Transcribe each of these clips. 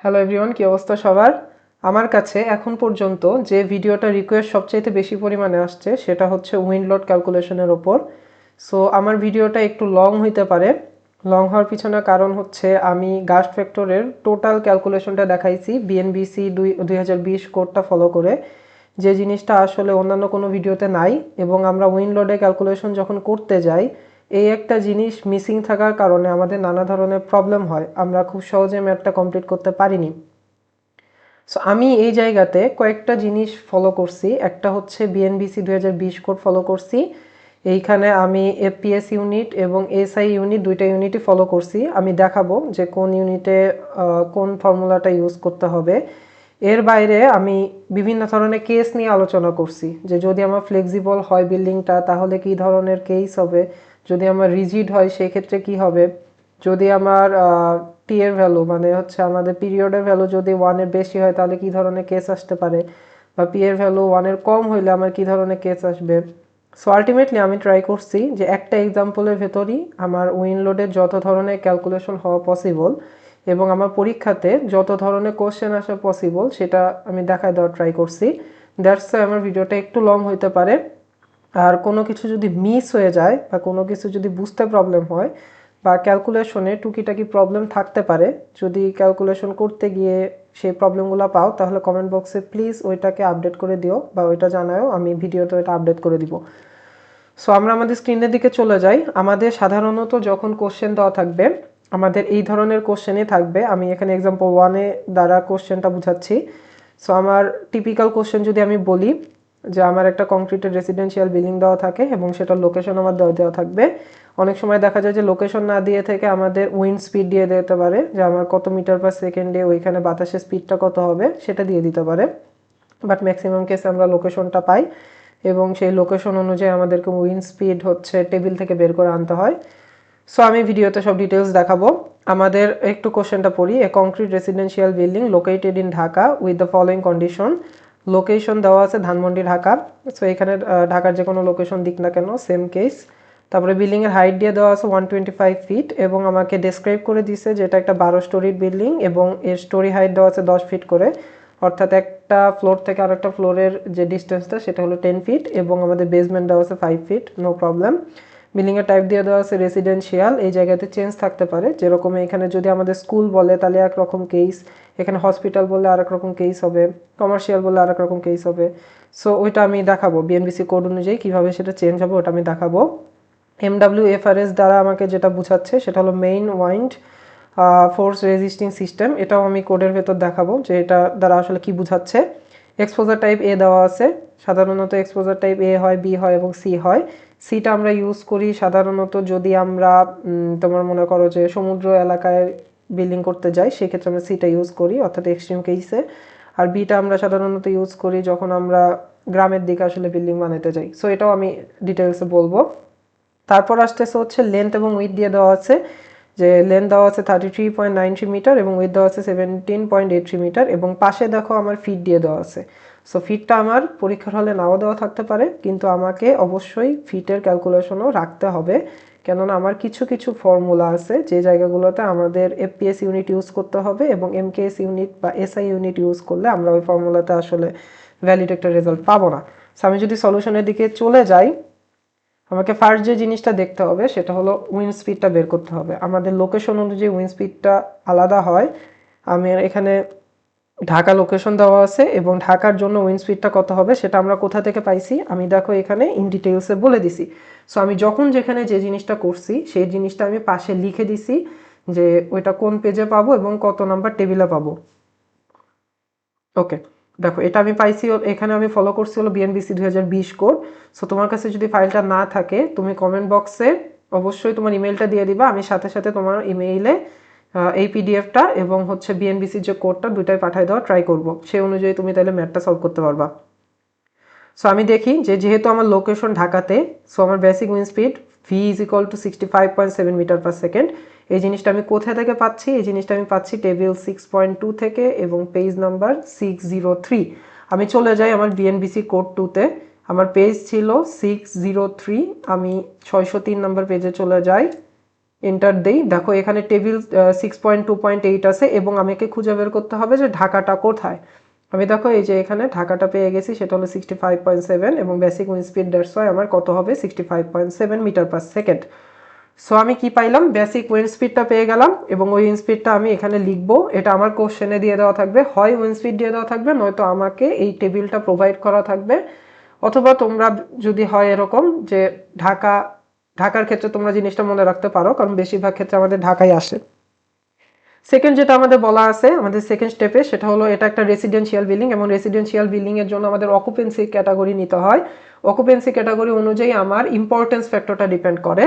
Hello everyone, কি অবস্থা সবার? আমার কাছে এখন পর্যন্ত যে ভিডিওটা রিকোয়েস্ট সবচাইতে বেশি পরিমাণে আসছে সেটা হচ্ছে উইন্ড লোড ক্যালকুলেশনের ওপর। সো আমার ভিডিওটা একটু লং হইতে পারে। লং হওয়ার পিছনে কারণ হচ্ছে আমি গাস্ট ফ্যাক্টরের টোটাল ক্যালকুলেশনটা দেখাইছি বিএনবিসি 2020 কোডটা ফলো করে, যে জিনিসটা আসলে অন্যান্য কোনো ভিডিওতে নাই। এবং আমরা উইন্ড লোডে ক্যালকুলেশন যখন করতে যাই, এই একটা জিনিস মিসিং থাকার কারণে আমাদের নানা ধরনের প্রবলেম হয়, আমরা খুব সহজে ম্যাথটা কমপ্লিট করতে পারিনি। সো আমি এই জায়গাতে কয়েকটা জিনিস ফলো করছি। একটা হচ্ছে বিএনবিসি 2020 কোড ফলো করছি। এইখানে আমি এফপিএস ইউনিট এবং এসআই ইউনিট দুইটা ইউনিটই ফলো করছি। আমি দেখাবো যে কোন ইউনিটে কোন ফর্মুলাটা ইউজ করতে হবে। এর বাইরে আমি বিভিন্ন ধরনের কেস নিয়ে আলোচনা করছি, যে যদি আমার ফ্লেক্সিবল হয় বিল্ডিংটা তাহলে কি ধরনের কেস হবে, যদি আমার রিজিড হয় সেক্ষেত্রে কি হবে, যদি আমার টি এর ভ্যালু মানে হচ্ছে আমাদের পিরিয়ডের ভ্যালু যদি 1-এর বেশি হয় তাহলে কি ধরনের কেস আসতে পারে, বা পি এর ভ্যালু 1-এর কম হইলে আমার কি ধরনের কেস আসবে। সো আলটিমেটলি আমি ট্রাই করছি যে একটা এক্সাম্পলের ভেতরই আমার উইন্ড লোডের যত ধরনের ক্যালকুলেশন হওয়া পসিবল এবং আমার পরীক্ষাতে যত ধরনের কোশ্চেন আসা পসিবল সেটা আমি দেখায় দেওয়ার ট্রাই করছি। দ্যাটস আমার ভিডিওটা একটু লং হইতে পারে। আর কোনো কিছু যদি মিস হয়ে যায় বা কোনো কিছু যদি বুঝতে প্রবলেম হয় বা ক্যালকুলেশনে টুকিটাকি প্রবলেম থাকতে পারে, যদি ক্যালকুলেশন করতে গিয়ে সেই প্রবলেমগুলো পাও তাহলে কমেন্ট বক্সে প্লিজ ওইটাকে আপডেট করে দিও বা ওইটা জানাও, আমি ভিডিওতে ওইটা আপডেট করে দিব। সো আমরা আমাদের স্ক্রিনের দিকে চলে যাই। আমাদের সাধারণত যখন কোশ্চেন দেওয়া থাকবে আমাদের এই ধরনের কোশ্চেনই থাকবে। আমি এখানে এক্সাম্পল 1-এ দ্বারা কোশ্চেনটা বুঝাচ্ছি। সো আমার টিপিক্যাল কোশ্চেন যদি আমি বলি, যে আমার একটা কংক্রিটের রেসিডেন্সিয়াল বিল্ডিং দেওয়া থাকে এবং সেটার লোকেশন আমার দেওয়া থাকবে। অনেক সময় দেখা যায় যে লোকেশন না দিয়ে থেকে আমাদের উইন্ড স্পিড দিয়ে দিতে পারে, যে আমার কত মিটার পার সেকেন্ডে ওইখানে বাতাসের স্পিডটা কত হবে সেটা দিয়ে দিতে পারে। বাট ম্যাক্সিমাম কেসে আমরা লোকেশনটা পাই এবং সেই লোকেশন অনুযায়ী আমাদেরকে উইন্ড স্পিড হচ্ছে টেবিল থেকে বের করে আনতে হয়। সো আমি ভিডিওতে সব ডিটেলস দেখাবো। আমাদের একটু কোশ্চেনটা পড়ি। A concrete residential building located in Dhaka with the following condition. Location দেওয়া আছে ধানমন্ডি ঢাকা। সো এখানে ঢাকার যে কোনো লোকেশন দিক না কেন সেম কেস। তারপরে বিল্ডিংয়ের হাইট দিয়ে দেওয়া আছে 125 ফিট এবং আমাকে ডেসক্রাইব করে দিছে যে এটা একটা 12 স্টোরির বিল্ডিং এবং এর স্টোরি হাইট দেওয়া আছে 10 ফিট করে, অর্থাৎ একটা ফ্লোর থেকে আরেকটা ফ্লোরের যে ডিস্টেন্সটা সেটা হলো 10 ফিট এবং আমাদের বেসমেন্ট দেওয়া আছে 5 ফিট, নো প্রবলেম। বিল্ডিংয়ের টাইপ দিয়ে দেওয়া আছে রেসিডেন্সিয়াল, এই জায়গাতে চেঞ্জ থাকতে পারে, যেরকম এখানে যদি আমাদের স্কুল বলে তাহলে একরকম কেস, এখানে হসপিটাল বললে আরেক রকম কেস হবে, কমার্শিয়াল বললে আরেক রকম কেস হবে। সো ওইটা আমি দেখাবো বিএনবিসি কোড অনুযায়ী কীভাবে সেটা চেঞ্জ হবে, ওটা আমি দেখাবো। MWFRS দ্বারা আমাকে যেটা বোঝাচ্ছে সেটা হলো main wind force resisting system, এটাও আমি কোডের ভেতর দেখাবো যে এটা দ্বারা আসলে কি বোঝাচ্ছে। এক্সপোজার টাইপ এ দেওয়া আছে, সাধারণত এক্সপোজার টাইপ এ হয়, বি হয় এবং সি হয়। সিটা আমরা ইউজ করি সাধারণত যদি আমরা তোমার মনে করো যে সমুদ্র এলাকায় বিল্ডিং করতে যাই, সেক্ষেত্রে আমরা সিটা ইউজ করি অর্থাৎ এক্সট্রিম কেসে। আর বিটা আমরা সাধারণত ইউজ করি যখন আমরা গ্রামের দিকে আসলে বিল্ডিং বানাতে যাই। সো এটাও আমি ডিটেলসে বলবো। তারপর আসতেছে হচ্ছে লেন্থ এবং উইথ দিয়ে দেওয়া আছে, যে লেন্থ দেওয়া আছে 33.93 মিটার এবং উইথ দেওয়া আছে 17.83 মিটার এবং পাশে দেখো আমার ফিট দিয়ে দেওয়া আছে। সো ফিটটা আমার পরীক্ষার হলে নাও দেওয়া থাকতে পারে, কিন্তু আমাকে অবশ্যই ফিটের ক্যালকুলেশনও রাখতে হবে, কেননা আমার কিছু কিছু ফর্মুলা আছে যে জায়গাগুলোতে আমাদের এফপিএস ইউনিট ইউজ করতে হবে এবং এমকেএস ইউনিট বা এসআই ইউনিট ইউজ করলে আমরা ওই ফর্মুলাতে আসলে ভ্যালিড একটা রেজাল্ট পাবো না। সো আমি যদি সলিউশনের দিকে চলে যাই, আমাকে ফার্স্ট যে জিনিসটা দেখতে হবে সেটা হলো উইন্ড স্পিডটা বের করতে হবে। আমাদের লোকেশন অনুযায়ী উইন্ড স্পিডটা আলাদা হয়। আমি এখানে ঢাকা লোকেশন দেওয়া আছে এবং ঢাকার জন্য উইন্ড স্পিডটা কত হবে সেটা আমরা কোথা থেকে পাইছি আমি দেখো এখানে ইন ডিটেইলসে বলে দিছি। সো আমি যখন যেখানে যে জিনিসটা করছি সেই জিনিসটা আমি পাশে লিখে দিছি যে ওইটা কোন পেজে পাবো এবং কত নাম্বার টেবিলে পাবো। ওকে, দেখো এটা আমি পাইছি, এখানে আমি ফলো করছি হলো বিএনবিসি 2020 কোড। সো তোমার কাছে যদি ফাইলটা না থাকে তুমি কমেন্ট বক্সে অবশ্যই তোমার ইমেলটা দিয়ে দিবা, আমি সাথে সাথে তোমার ইমেইলে এই পিডিএফটা এবং হচ্ছে বিএনবিসির যে কোডটা দুটাই পাঠিয়ে দেওয়া ট্রাই করবো, সেই অনুযায়ী তুমি তাহলে ম্যাথটা সলভ করতে পারবা। সো আমি দেখি যে যেহেতু আমার লোকেশন ঢাকাতে, সো আমার basic wind speed V is equal to 65.7 metre per second. এই জিনিসটা আমি কোথা থেকে পাচ্ছি, এই জিনিসটা আমি পাচ্ছি টেবিল 6.2 থেকে এবং পেজ নাম্বার 603। আমি চলে যাই আমার বিএনবিসি কোড 2তে, আমার পেজ ছিল 603, আমি 603 নাম্বার পেজে চলে যাই। এন্টার দেই, দেখো এখানে টেবিল 6.2.8 আছে এবং আমাকে খুঁজে বের করতে হবে যে ঢাকাটা কোথায়। আমি দেখো এই যে এখানে ঢাকাটা পেয়ে গেছি, সেটা হলো 65.7 এবং basic wind speed that's why আমার কত হবে 65.7 মিটার পার সেকেন্ড। সো আমি কি পাইলাম, বেসিক উইন্ড স্পিডটা পেয়ে গেলাম এবং ওই উইন্ড স্পিডটা আমি এখানে লিখবো। এটা আমার কোশ্চেনে দিয়ে দেওয়া থাকবে, হয় উইন্ড স্পিড দিয়ে দেওয়া থাকবে, নয়তো আমাকে এই টেবিলটা প্রোভাইড করা থাকবে, অথবা তোমরা যদি হয় এরকম যে ঢাকার ক্ষেত্রে তোমরা জিনিসটা মনে রাখতে পারো, কারণ বেশিরভাগ ক্ষেত্রে আমাদের ঢাকায় আসে। সেকেন্ড যেটা আমাদের বলা আছে আমাদের সেকেন্ড স্টেপে, সেটা হলো এটা একটা রেসিডেন্সিয়াল বিল্ডিং এবং রেসিডেন্সিয়াল বিল্ডিং এর জন্য আমাদের অকুপেন্সি ক্যাটাগরি নিতে হয়। অকুপেন্সি ক্যাটাগরি অনুযায়ী আমার ইম্পর্টেন্স ফ্যাক্টরটা ডিপেন্ড করে।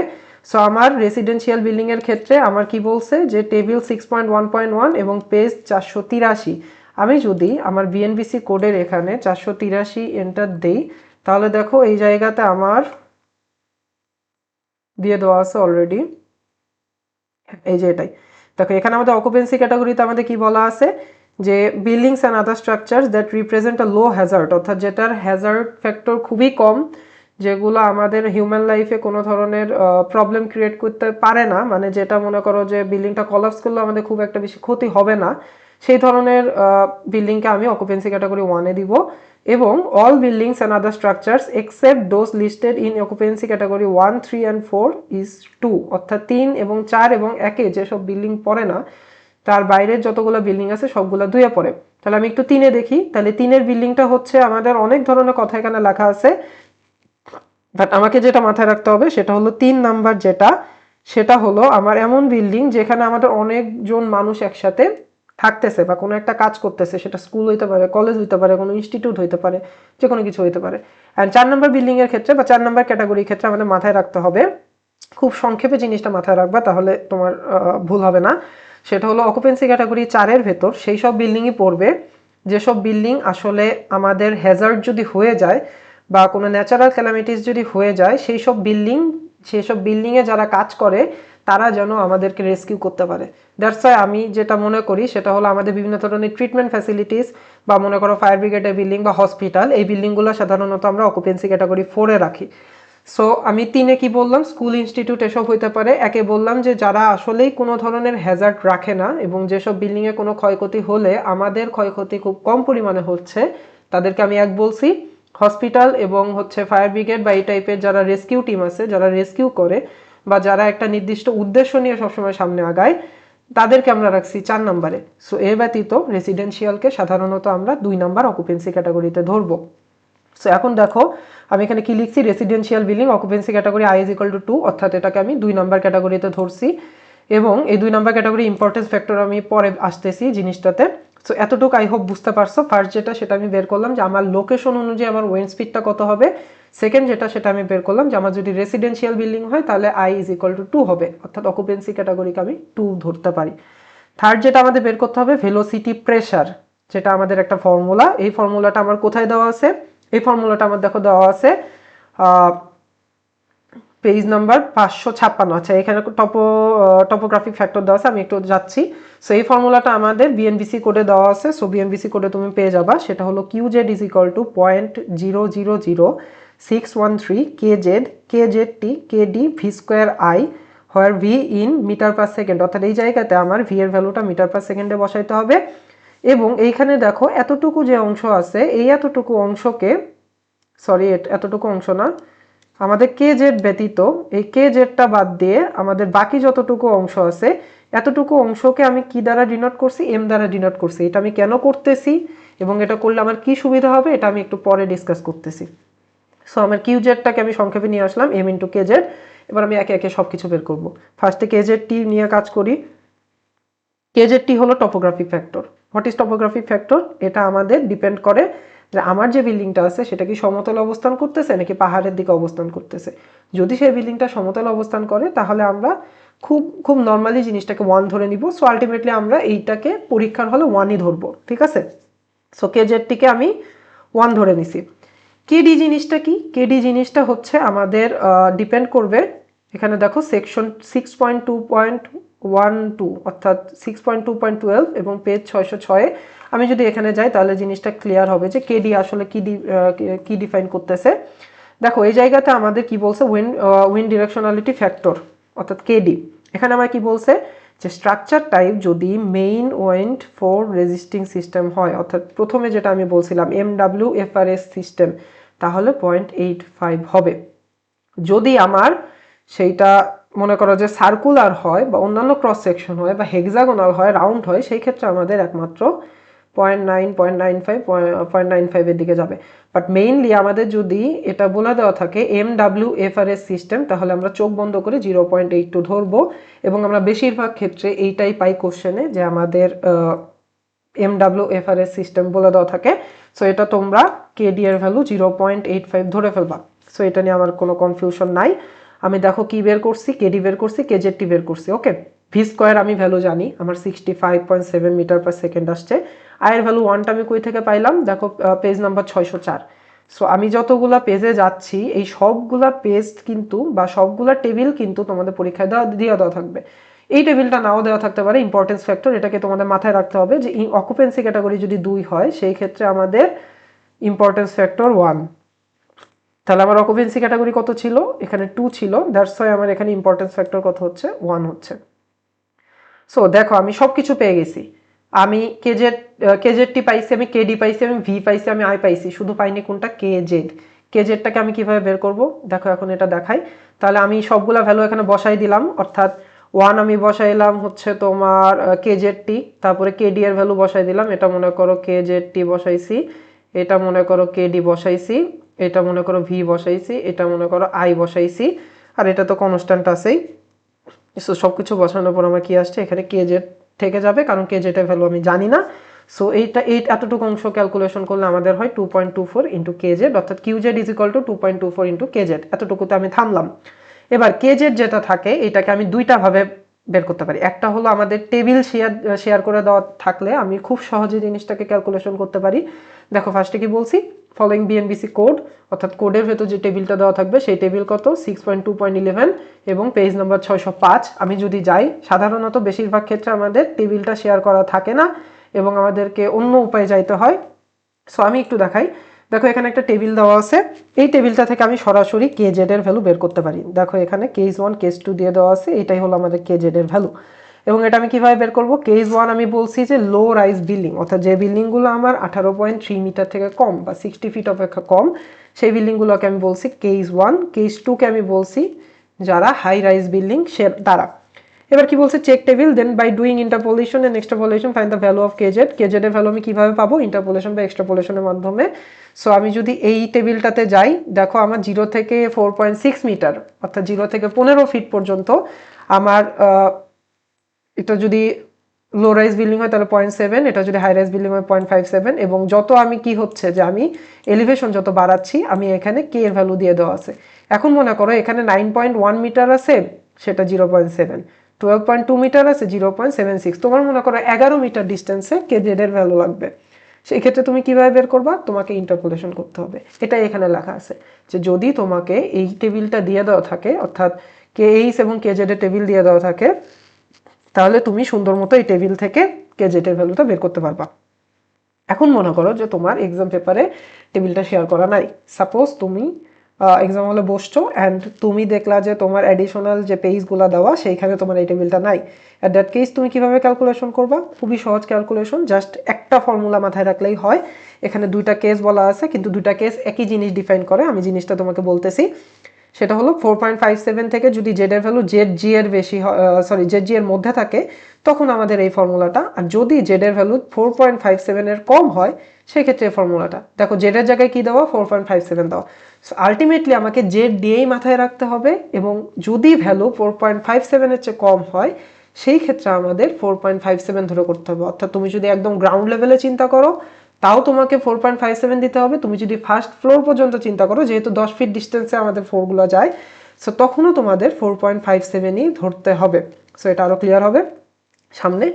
সো আমার রেসিডেন্সিয়াল বিল্ডিং এর ক্ষেত্রে আমার কি বলছে যে টেবিল 6.1.1 এবং পেজ 483। আমি যদি আমার বিএনবিসি কোডের এখানে 483 এন্টার দেই, তাহলে দেখো এই জায়গাতে আমার দিয়ে দেওয়া আছে অলরেডি, এই যে এটাই। দেখো এখানে আমাদের অকুপেন্সি ক্যাটাগরিতে আমাদের কি বলা আছে যে buildings and other structures that represent a low Hazard, অর্থাৎ যেটার হ্যাজার্ড ফ্যাক্টর খুবই কম, যেগুলো আমাদের হিউম্যান লাইফে কোনো ধরনের প্রবলেম ক্রিয়েট করতে পারে না, মানে যেটা মনে করো যে বিল্ডিংটা কলাপস করলে আমাদের খুব একটা বেশি ক্ষতি হবে না, সেই ধরনের বিল্ডিংকে আমি অকুপেন্সি ক্যাটাগরি 1-এ দিব। এবং all buildings and other structures except those listed in occupancy category 1, 3 and 4 is 2, অর্থাৎ 3 এবং 4 এবং 1-এ যেসব বিল্ডিং পড়ে না, তার বাইরের যতগুলো বিল্ডিং আছে সবগুলো 2-এ পড়ে। তাহলে আমি একটু 3-এ দেখি, তাহলে 3-এর বিল্ডিংটা হচ্ছে আমাদের অনেক ধরনের কথা এখানে লেখা আছে, বাট আমাকে যেটা মাথায় রাখতে হবে সেটা হলো 3 নাম্বার যেটা, সেটা হলো আমার এমন বিল্ডিং যেখানে আমাদের অনেকজন মানুষ একসাথে থাকতেছে বা কোনো একটা কাজ করতেছে, সেটা স্কুল হইতে পারে, কলেজ হইতে পারে, কোনো ইনস্টিটিউট হইতে পারে, যে কোনো কিছু হইতে পারে। অ্যান্ড 4 নাম্বার বিল্ডিং এর ক্ষেত্রে বা 4 নাম্বার ক্যাটাগরির ক্ষেত্রে আমাদের মাথায় রাখতে হবে, খুব সংক্ষেপে জিনিসটা মাথায় রাখবা তাহলে তোমার ভুল হবে না। সেটা হলো অকুপেন্সি ক্যাটাগরি 4-এর ভেতর সেই সব বিল্ডিংই পড়বে যেসব বিল্ডিং আসলে আমাদের হ্যাজার্ড যদি হয়ে যায় বা কোনো ন্যাচারাল ক্যালামিটিস যদি হয়ে যায়, সেই সব বিল্ডিংয়ে যারা কাজ করে তারা যেন আমাদেরকে রেস্কিউ করতে পারে। দ্যাটস ওয়াই আমি যেটা মনে করি সেটা হলো আমাদের বিভিন্ন ধরনের ট্রিটমেন্ট ফ্যাসিলিটিস বা মনে করো ফায়ার ব্রিগেডের বিল্ডিং বা হসপিটাল, এই বিল্ডিংগুলো সাধারণত আমরা অকুপেন্সি ক্যাটাগরি 4-এ রাখি। সো আমি 3-এ কি বললাম, স্কুল ইনস্টিটিউট এসব হইতে পারে। একে বললাম যে যারা আসলেই কোনো ধরনের হ্যাজার্ড রাখে না এবং যেসব বিল্ডিংয়ে কোনো ক্ষয়ক্ষতি হলে আমাদের ক্ষয়ক্ষতি খুব কম পরিমাণে হচ্ছে, তাদেরকে আমি 1 বলছি। হসপিটাল এবং হচ্ছে ফায়ার ব্রিগেড বা এই টাইপের যারা রেস্কিউ টিম আছে, যারা রেস্কিউ করে বা যারা একটা নির্দিষ্ট উদ্দেশ্য নিয়ে সবসময় সামনে আগায়, তাদেরকে আমরা রাখছি 4 নম্বরে। সো এর ব্যতীত রেসিডেন্সিয়ালকে সাধারণত আমরা 2 নাম্বার অকুপেন্সি ক্যাটাগরিতে ধরবো। সো এখন দেখো আমি এখানে কি লিখছি, residential building occupancy category i = 2, অর্থাৎ এটাকে আমি 2 নাম্বার ক্যাটাগরিতে ধরছি এবং এই 2 নাম্বার ক্যাটাগরি ইম্পর্টেন্স ফ্যাক্টর আমি পরে আসতেছি জিনিসটাতে। সো এতটুকু আই হোপ বুঝতে পারছো। ফার্স্ট যেটা সেটা আমি বের করলাম যে আমার লোকেশন অনুযায়ী আমার উইন্ড স্পিডটা কত হবে। সেকেন্ড যেটা সেটা আমি বের করলাম যে আমার যদি রেসিডেন্সিয়াল বিল্ডিং হয় তাহলে i = 2 হবে, অর্থাৎ অকুপেন্সি ক্যাটাগরিকে আমি 2 ধরতে পারি। থার্ড যেটা আমাদের বের করতে হবে ভেলোসিটি প্রেসার, যেটা আমাদের একটা ফর্মুলা। এই ফর্মুলাটা আমার কোথায় দেওয়া আছে, এই ফর্মুলাটা আমার দেখো দেওয়া আছে পেজ নাম্বার 556। আচ্ছা এখানে টপোগ্রাফিক ফ্যাক্টর দেওয়া আছে, আমি একটু যাচ্ছি। সো এই ফর্মুলাটা আমাদের বিএনবিসি কোডে দেওয়া আছে। সো বিএনবিসি কোডে তুমি পেয়ে যাবা, সেটা হলো QZ = 0.000613 KZT KD V²I, where V in metre per second, অর্থাৎ এই জায়গাতে আমার ভি এর ভ্যালুটা মিটার পার সেকেন্ডে বসাইতে হবে। এবং এইখানে দেখো এতটুকু যে অংশ আছে, এই এতটুকু অংশকে, সরি এতটুকু অংশ না, আমাদের কেজেড ব্যতীত এই কেজেডটা বাদ দিয়ে আমাদের বাকি যতটুকু অংশ আছে, এতটুকু অংশকে আমি কি দ্বারা ডিনোট করছি, এম দ্বারা ডিনোট করছি। এটা আমি কেন করতেছি এবং এটা করলে আমার কি সুবিধা হবে এটা আমি একটু পরে ডিসকাস করতেছি। সো আমার কিউজেডটাকে আমি সংক্ষেপে নিয়ে আসলাম এম ইন্টু কেজেড। এবার আমি একে একে সবকিছু বের করবো। ফার্স্টে কেজেডটি নিয়ে কাজ করি। কেজেডটি হলো topographic factor. What is topographic factor? এটা আমাদের ডিপেন্ড করে যে আমার যে বিল্ডিংটা আছে সেটা কি সমতলে অবস্থান করতেছে নাকি পাহাড়ের দিকে অবস্থান করতেছে। যদি সেই বিল্ডিংটা সমতলে অবস্থান করে তাহলে আমরা খুব খুব নর্মালি জিনিসটাকে 1 ধরে নিব। সো আলটিমেটলি আমরা এইটাকে পরীক্ষার হলে 1-ই ধরবো, ঠিক আছে। সো কেজেডটিকে আমি 1 ধরে নিছি। কেডি জিনিসটা কি? কেডি জিনিসটা হচ্ছে আমাদের ডিপেন্ড করবে, এখানে দেখো সেকশন 6.2.12 অর্থাৎ 6.2.12 এবং পেজ 606-এ আমি যদি এখানে যাই তাহলে জিনিসটা ক্লিয়ার হবে যে কেডি আসলে কি ডিফাইন করতেছে। দেখো এই জায়গাতে আমাদের কি বলছে, উইন্ড ডিরেকশনালিটি ফ্যাক্টর অর্থাৎ কেডি। এখানে আমার কি বলছে যে স্ট্রাকচার টাইপ যদি main went four resisting system হয়, অর্থাৎ প্রথমে যেটা আমি বলছিলাম MWFRS সিস্টেম, তাহলে 0.85 হবে। যদি আমার সেইটা মনে করো যে সার্কুলার হয় বা অন্যান্য ক্রস সেকশন হয় বা হেক্সাগোনাল হয়, রাউন্ড হয়, সেই ক্ষেত্রে আমাদের একমাত্র 0.9, 0.95, 0.95 এর দিকে যাবে। বাট মেইনলি আমাদের যদি এটা বলে দেওয়া থাকে MWFRS সিস্টেম, তাহলে আমরা চোখ বন্ধ করে 0.82 ধরবো, এবং আমরা বেশিরভাগ ক্ষেত্রে এইটাই পাই কোশ্চেনে যে আমাদের MWFRS সিস্টেম বলে দেওয়া থাকে। সো এটা তোমরা কেডি এর ভ্যালু 0.85 ধরে ফেলবা। সো এটা নিয়ে আমার কোনো কনফিউশন নাই। আমি দেখো কি বের করছি, কেডি বের করছি, কেজেডটি বের করছি। ওকে, ভি স্কোয়ার আমি ভ্যালু জানি, আমার 65.7 মিটার পার সেকেন্ড আসছে। আয়ের ভ্যালু ওয়ানটা আমি কই থেকে পাইলাম, দেখো পেজ নাম্বার 604। সো আমি যতগুলা পেজে যাচ্ছি এই সবগুলা পেজ কিন্তু বা সবগুলা টেবিল কিন্তু তোমাদের পরীক্ষায় দিয়ে দেওয়া থাকবে। এই টেবিলটা নাও দেওয়া থাকতে পারে, ইম্পর্টেন্স ফ্যাক্টর এটাকে তোমাদের মাথায় রাখতে হবে যে অকুপেন্সি ক্যাটাগরি যদি 2 হয় সেই ক্ষেত্রে আমাদের ইম্পর্টেন্স ফ্যাক্টর 1। তাহলে আমার অকুপেন্সি ক্যাটাগরি কত ছিল, এখানে 2 ছিল, দ্যাটস ওয়াই আমার এখানে ইম্পর্টেন্স ফ্যাক্টর কত হচ্ছে, 1 হচ্ছে। সো দেখো আমি সব কিছু পেয়ে গেছি, আমি কেজেডটি পাইছি, আমি কেডি পাইছি, আমি ভি পাইছি, আমি আই পাইছি, শুধু পাইনি কোনটা, কেজেডটাকে আমি কিভাবে বের করব, দেখো এখন এটা দেখাই। তাহলে আমি সবগুলা ভ্যালু এখানে বসাই দিলাম, অর্থাৎ 1 আমি বসাইলাম হচ্ছে তোমার কেজেডটি, তারপরে কেডি এর ভ্যালু বসাই দিলাম, এটা মনে করো কেজেডটি বসাইছি, এটা মনে করো কেডি বসাইছি, এটা মনে করো ভি বসাইছি, এটা মনে করো আই বসাইছি, আর এটা তো কনস্ট্যান্ট আছেই। সো সব কিছু বসানোর পর আমার কি আসছে, এখানে কেজেড থেকে যাবে, কারণ কেজেড এর ভ্যালু আমি জানি না। সো এতটুকু অংশ ক্যালকুলেশন করলে আমাদের হয় 2.24 ইন্টু কেজেড, অর্থাৎ QZ is equal to 2.24 into KZ. এতটুকুতে আমি থামলাম। এবার কেজেড যেটা থাকে এটাকে আমি দুইটা ভাবে বের করতে পারি। একটা হলো আমাদের টেবিল শেয়ার করে দেওয়া থাকলে আমি খুব সহজে জিনিসটাকে ক্যালকুলেশন করতে পারি। দেখো ফার্স্টে কি বলছি, ফলোইং বিএনবিসি কোড, অর্থাৎ কোডের ভেতর যে টেবিলটা দেওয়া থাকবে সেই টেবিল কত 6.2.11 এবং পেজ নাম্বার 605। আমি যদি যাই, সাধারণত বেশিরভাগ ক্ষেত্রে আমাদের টেবিলটা শেয়ার করা থাকে না এবং আমাদেরকে অন্য উপায়ে যাইতে হয়। সো আমি একটু দেখাই, দেখো এখানে একটা টেবিল দেওয়া আছে, এই টেবিলটা থেকে আমি সরাসরি কেজেড এর ভ্যালু বের করতে পারি। দেখো এখানে কেস 1 কেস 2 দিয়ে দেওয়া আছে, এটাই হলো আমাদের কেজেড এর ভ্যালু। এবং এটা আমি কিভাবে বের করব, কেস 1 আমি বলছি যে লো রাইজ বিল্ডিং, অর্থাৎ যে বিল্ডিংগুলো আমার 18.3 মিটার থেকে কম বা 60 ফিট অপেক্ষা কম, সেই বিল্ডিংগুলোকে আমি বলছি কেস 1। কেস 2 কে আমি বলছি যারা হাই রাইজ বিল্ডিং সে তারা। এবার কি বলছে, check table, then by doing interpolation and extrapolation find the value of KZ. KZ এর ভ্যালু আমি কিভাবে পাবো, ইন্টারপোলেশন বা এক্সট্রাপোলেশনের মাধ্যমে। সো আমি যদি এই টেবিলটাতে যাই, দেখো আমার 0 থেকে 4.6 মিটার, অর্থাৎ 0 থেকে 15 ফিট পর্যন্ত আমার এটা যদি লো রাইজ বিল্ডিং হয় তাহলে 0.7, এটা যদি হাই রাইজ বিল্ডিং হয় 0.57, এবং যত আমি কি হচ্ছে যে আমি এলিভেশন যত বাড়াচ্ছি আমি এখানে কে এর ভ্যালু দিয়ে দেওয়া আছে। এখন মনে করো এখানে 9.1 মিটার আছে, সেটা 0.7, 12.2 মিটার আছে 0.76, তোমার মনে করো 11 মিটার ডিস্টেন্সে কেজেড এর ভ্যালু লাগবে। সেই ক্ষেত্রে তুমি কিভাবে বের করবা, তোমাকে ইন্টারপোলেশন করতে হবে। এটাই এখানে লেখা আছে যে যদি তোমাকে এই টেবিলটা দিয়ে দেওয়া থাকে, অর্থাৎ কেএইচ এবং কেজেড এর টেবিল দিয়ে দেওয়া থাকে, তাহলে তুমি সুন্দর মতো এই টেবিল থেকে কেজেড এর ভ্যালুটা বের করতে পারবা। এখন মনে করো যে তোমার এক্সাম পেপারে টেবিলটা শেয়ার করা নাই, সাপোজ তুমি এক্সাম হলে বসছো অ্যান্ড তুমি দেখলা যে তোমার অ্যাডিশনাল যে পেজগুলো দেওয়া সেইখানে তোমার এই টেবিলটা নাই। অ্যাট দ্যাট কেস তুমি কিভাবে ক্যালকুলেশন করবা, খুবই সহজ ক্যালকুলেশন, জাস্ট একটা ফর্মুলা মাথায় রাখলেই হয়। এখানে দুইটা কেস বলা আছে কিন্তু দুইটা কেস একই জিনিস ডিফাইন করে, আমি জিনিসটা তোমাকে বলতেছি। সেটা হলো 4.57 থেকে যদি জেড এর ভ্যালু জেড জি এর বেশি জেড জি এর মধ্যে থাকে তখন আমাদের এই ফর্মুলাটা, আর যদি জেড এর ভ্যালু 4.57 এর কম হয় সেক্ষেত্রে এই ফর্মুলাটা। দেখো জেড এর জায়গায় কি দেওয়া, 4.57 দেওয়া। সো আলটিমেটলি আমাকে জেড দিয়েই মাথায় রাখতে হবে, এবং যদি ভ্যালু 4.57 এর চেয়ে কম হয় সেই ক্ষেত্রে আমাদের 4.57 ধরে করতে হবে। অর্থাৎ তুমি যদি একদম গ্রাউন্ড লেভেলে চিন্তা করো তাও তোমাকে 4.57 দিতে হবে, তুমি যদি ফার্স্ট ফ্লোর পর্যন্ত চিন্তা করো, যেহেতু 10 ফিট ডিস্টেন্সে আমাদের ফ্লোরগুলো যায়, সো তখনও তোমাদের 4.57ই ধরতে হবে। সো এটা আরও ক্লিয়ার হবে সামনে,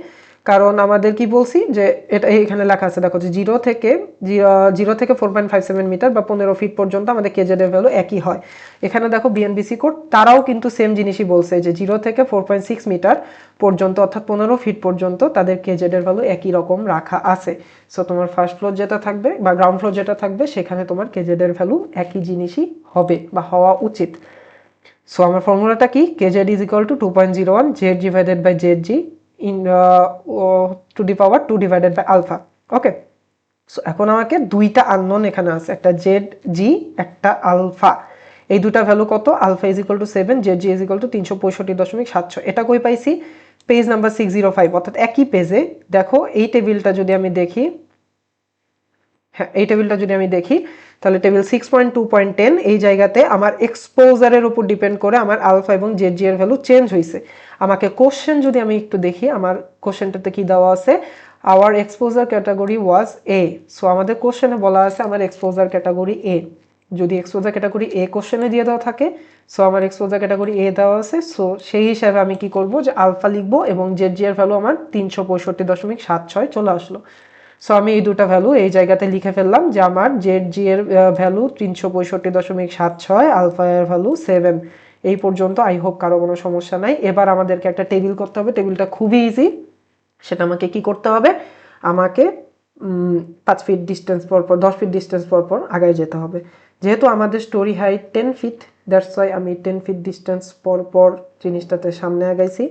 কারণ আমাদের কি বলছি যে এটা এখানে লেখা আছে, দেখো যে জিরো থেকে 4.57 মিটার বা 15 ফিট পর্যন্ত আমাদের কেজেড এর ভ্যালু একই হয়। এখানে দেখো বিএনবিসি কোড তারাও কিন্তু সেম জিনিসই বলছে যে 0 থেকে 4.6 মিটার পর্যন্ত অর্থাৎ 15 ফিট পর্যন্ত তাদের কেজেড এর ভ্যালু একই রকম রাখা আছে। সো তোমার ফার্স্ট ফ্লোর যেটা থাকবে বা গ্রাউন্ড ফ্লোর যেটা থাকবে সেখানে তোমার কেজেড এর ভ্যালু একই জিনিসই হবে বা হওয়া উচিত। সো আমার ফর্মুলাটা কি, KZ is equal to 2.01 Z divided by Z G into the power 2 divided by alpha. Okay, so এখন আমাকে দুইটা আননোন এখানে আছে, একটা জেড জি একটা আলফা। এই দুটা ভ্যালু কত, alpha is equal to 7, Z G is equal to 365.76। এটা কই পাইছি, পেজ নাম্বার 605, অর্থাৎ একই পেজে। দেখো এই টেবিলটা যদি আমি দেখি, হ্যাঁ এই টেবিলটা যদি আমি দেখি, তাহলে টেবিল 6.2.10 এই জায়গাতে আমার এক্সপোজারের উপর ডিপেন্ড করে আমার আলফা এবং জেড জি এর ভ্যালু চেঞ্জ হয়েছে। আমাকে কোশ্চেন যদি আমি একটু দেখি, আমার কোশ্চেনটাতে কি দেওয়া আছে, আওয়ার এক্সপোজার ক্যাটাগরি ওয়াজ এ। সো আমাদের কোশ্চেনে বলা আছে আমার এক্সপোজার ক্যাটাগরি এ। যদি এক্সপোজার ক্যাটাগরি এ কোশ্চেনে দিয়ে দেওয়া থাকে, সো আমার এক্সপোজার ক্যাটাগরি এ দেওয়া আছে, সো সেই হিসাবে আমি কি করব, যে আলফা লিখবো এবং জেড জি এর ভ্যালু আমার 365.76 চলে আসলো। সো আমি এই দুটা ভ্যালু এই জায়গাতে লিখে ফেললাম, যে আমার জেড জি এর ভ্যালু 365.76, আলফা এর ভ্যালু 7। এই পর্যন্ত আই হোপ কারো কোনো সমস্যা নাই। এবার আমাদেরকে একটা টেবিল করতে হবে, টেবিলটা খুবই ইজি। সেটা আমাকে কি করতে হবে, আমাকে 5 ফিট ডিস্টেন্স পরপর 10 ফিট ডিস্টেন্স পরপর আগায় যেতে হবে। যেহেতু আমাদের story height 10 feet, that's why আমি 10 ফিট ডিস্টেন্স পরপর জিনিসটাতে সামনে আগাইছি।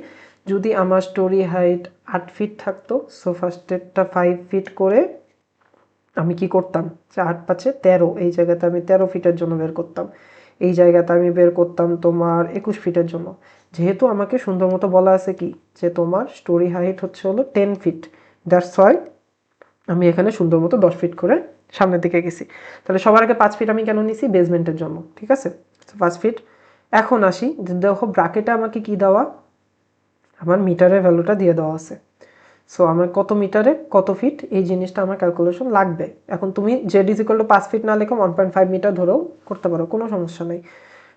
যদি আমার স্টোরি হাইট 8 ফিট থাকতো, সো ফার্স্টেরটা 5 ফিট করে আমি কি করতাম, 8 5 13, এই জায়গাতে আমি 13 ফিটের জন্য বের করতাম। এই জায়গাতে আমি বের করতাম তোমার 21 ফিটের জন্য। যেহেতু আমাকে সুন্দর মতো বলা আছে কি, যে তোমার স্টোরি হাইট হচ্ছে হলো 10 ফিট, দ্যাটস ওয়াই আমি এখানে সুন্দর মতো 10 ফিট করে সামনের দিকে গেছি। তাহলে সবার আগে 5 ফিট আমি কেন নিছি, বেসমেন্টের জন্য, ঠিক আছে। 5 ফিট। এখন আসি, দেখো ব্র্যাকেটে আমাকে কি দেওয়া, আমার মিটারের ভ্যালুটা দিয়ে দেওয়া আছে। সো আমার কত মিটারে কত ফিট, এই জিনিসটা আমার ক্যালকুলেশন লাগবে। এখন তুমি Z is equal to 5 feet না লিখে 1.5 মিটার ধরেও করতে পারো, কোনো সমস্যা নেই।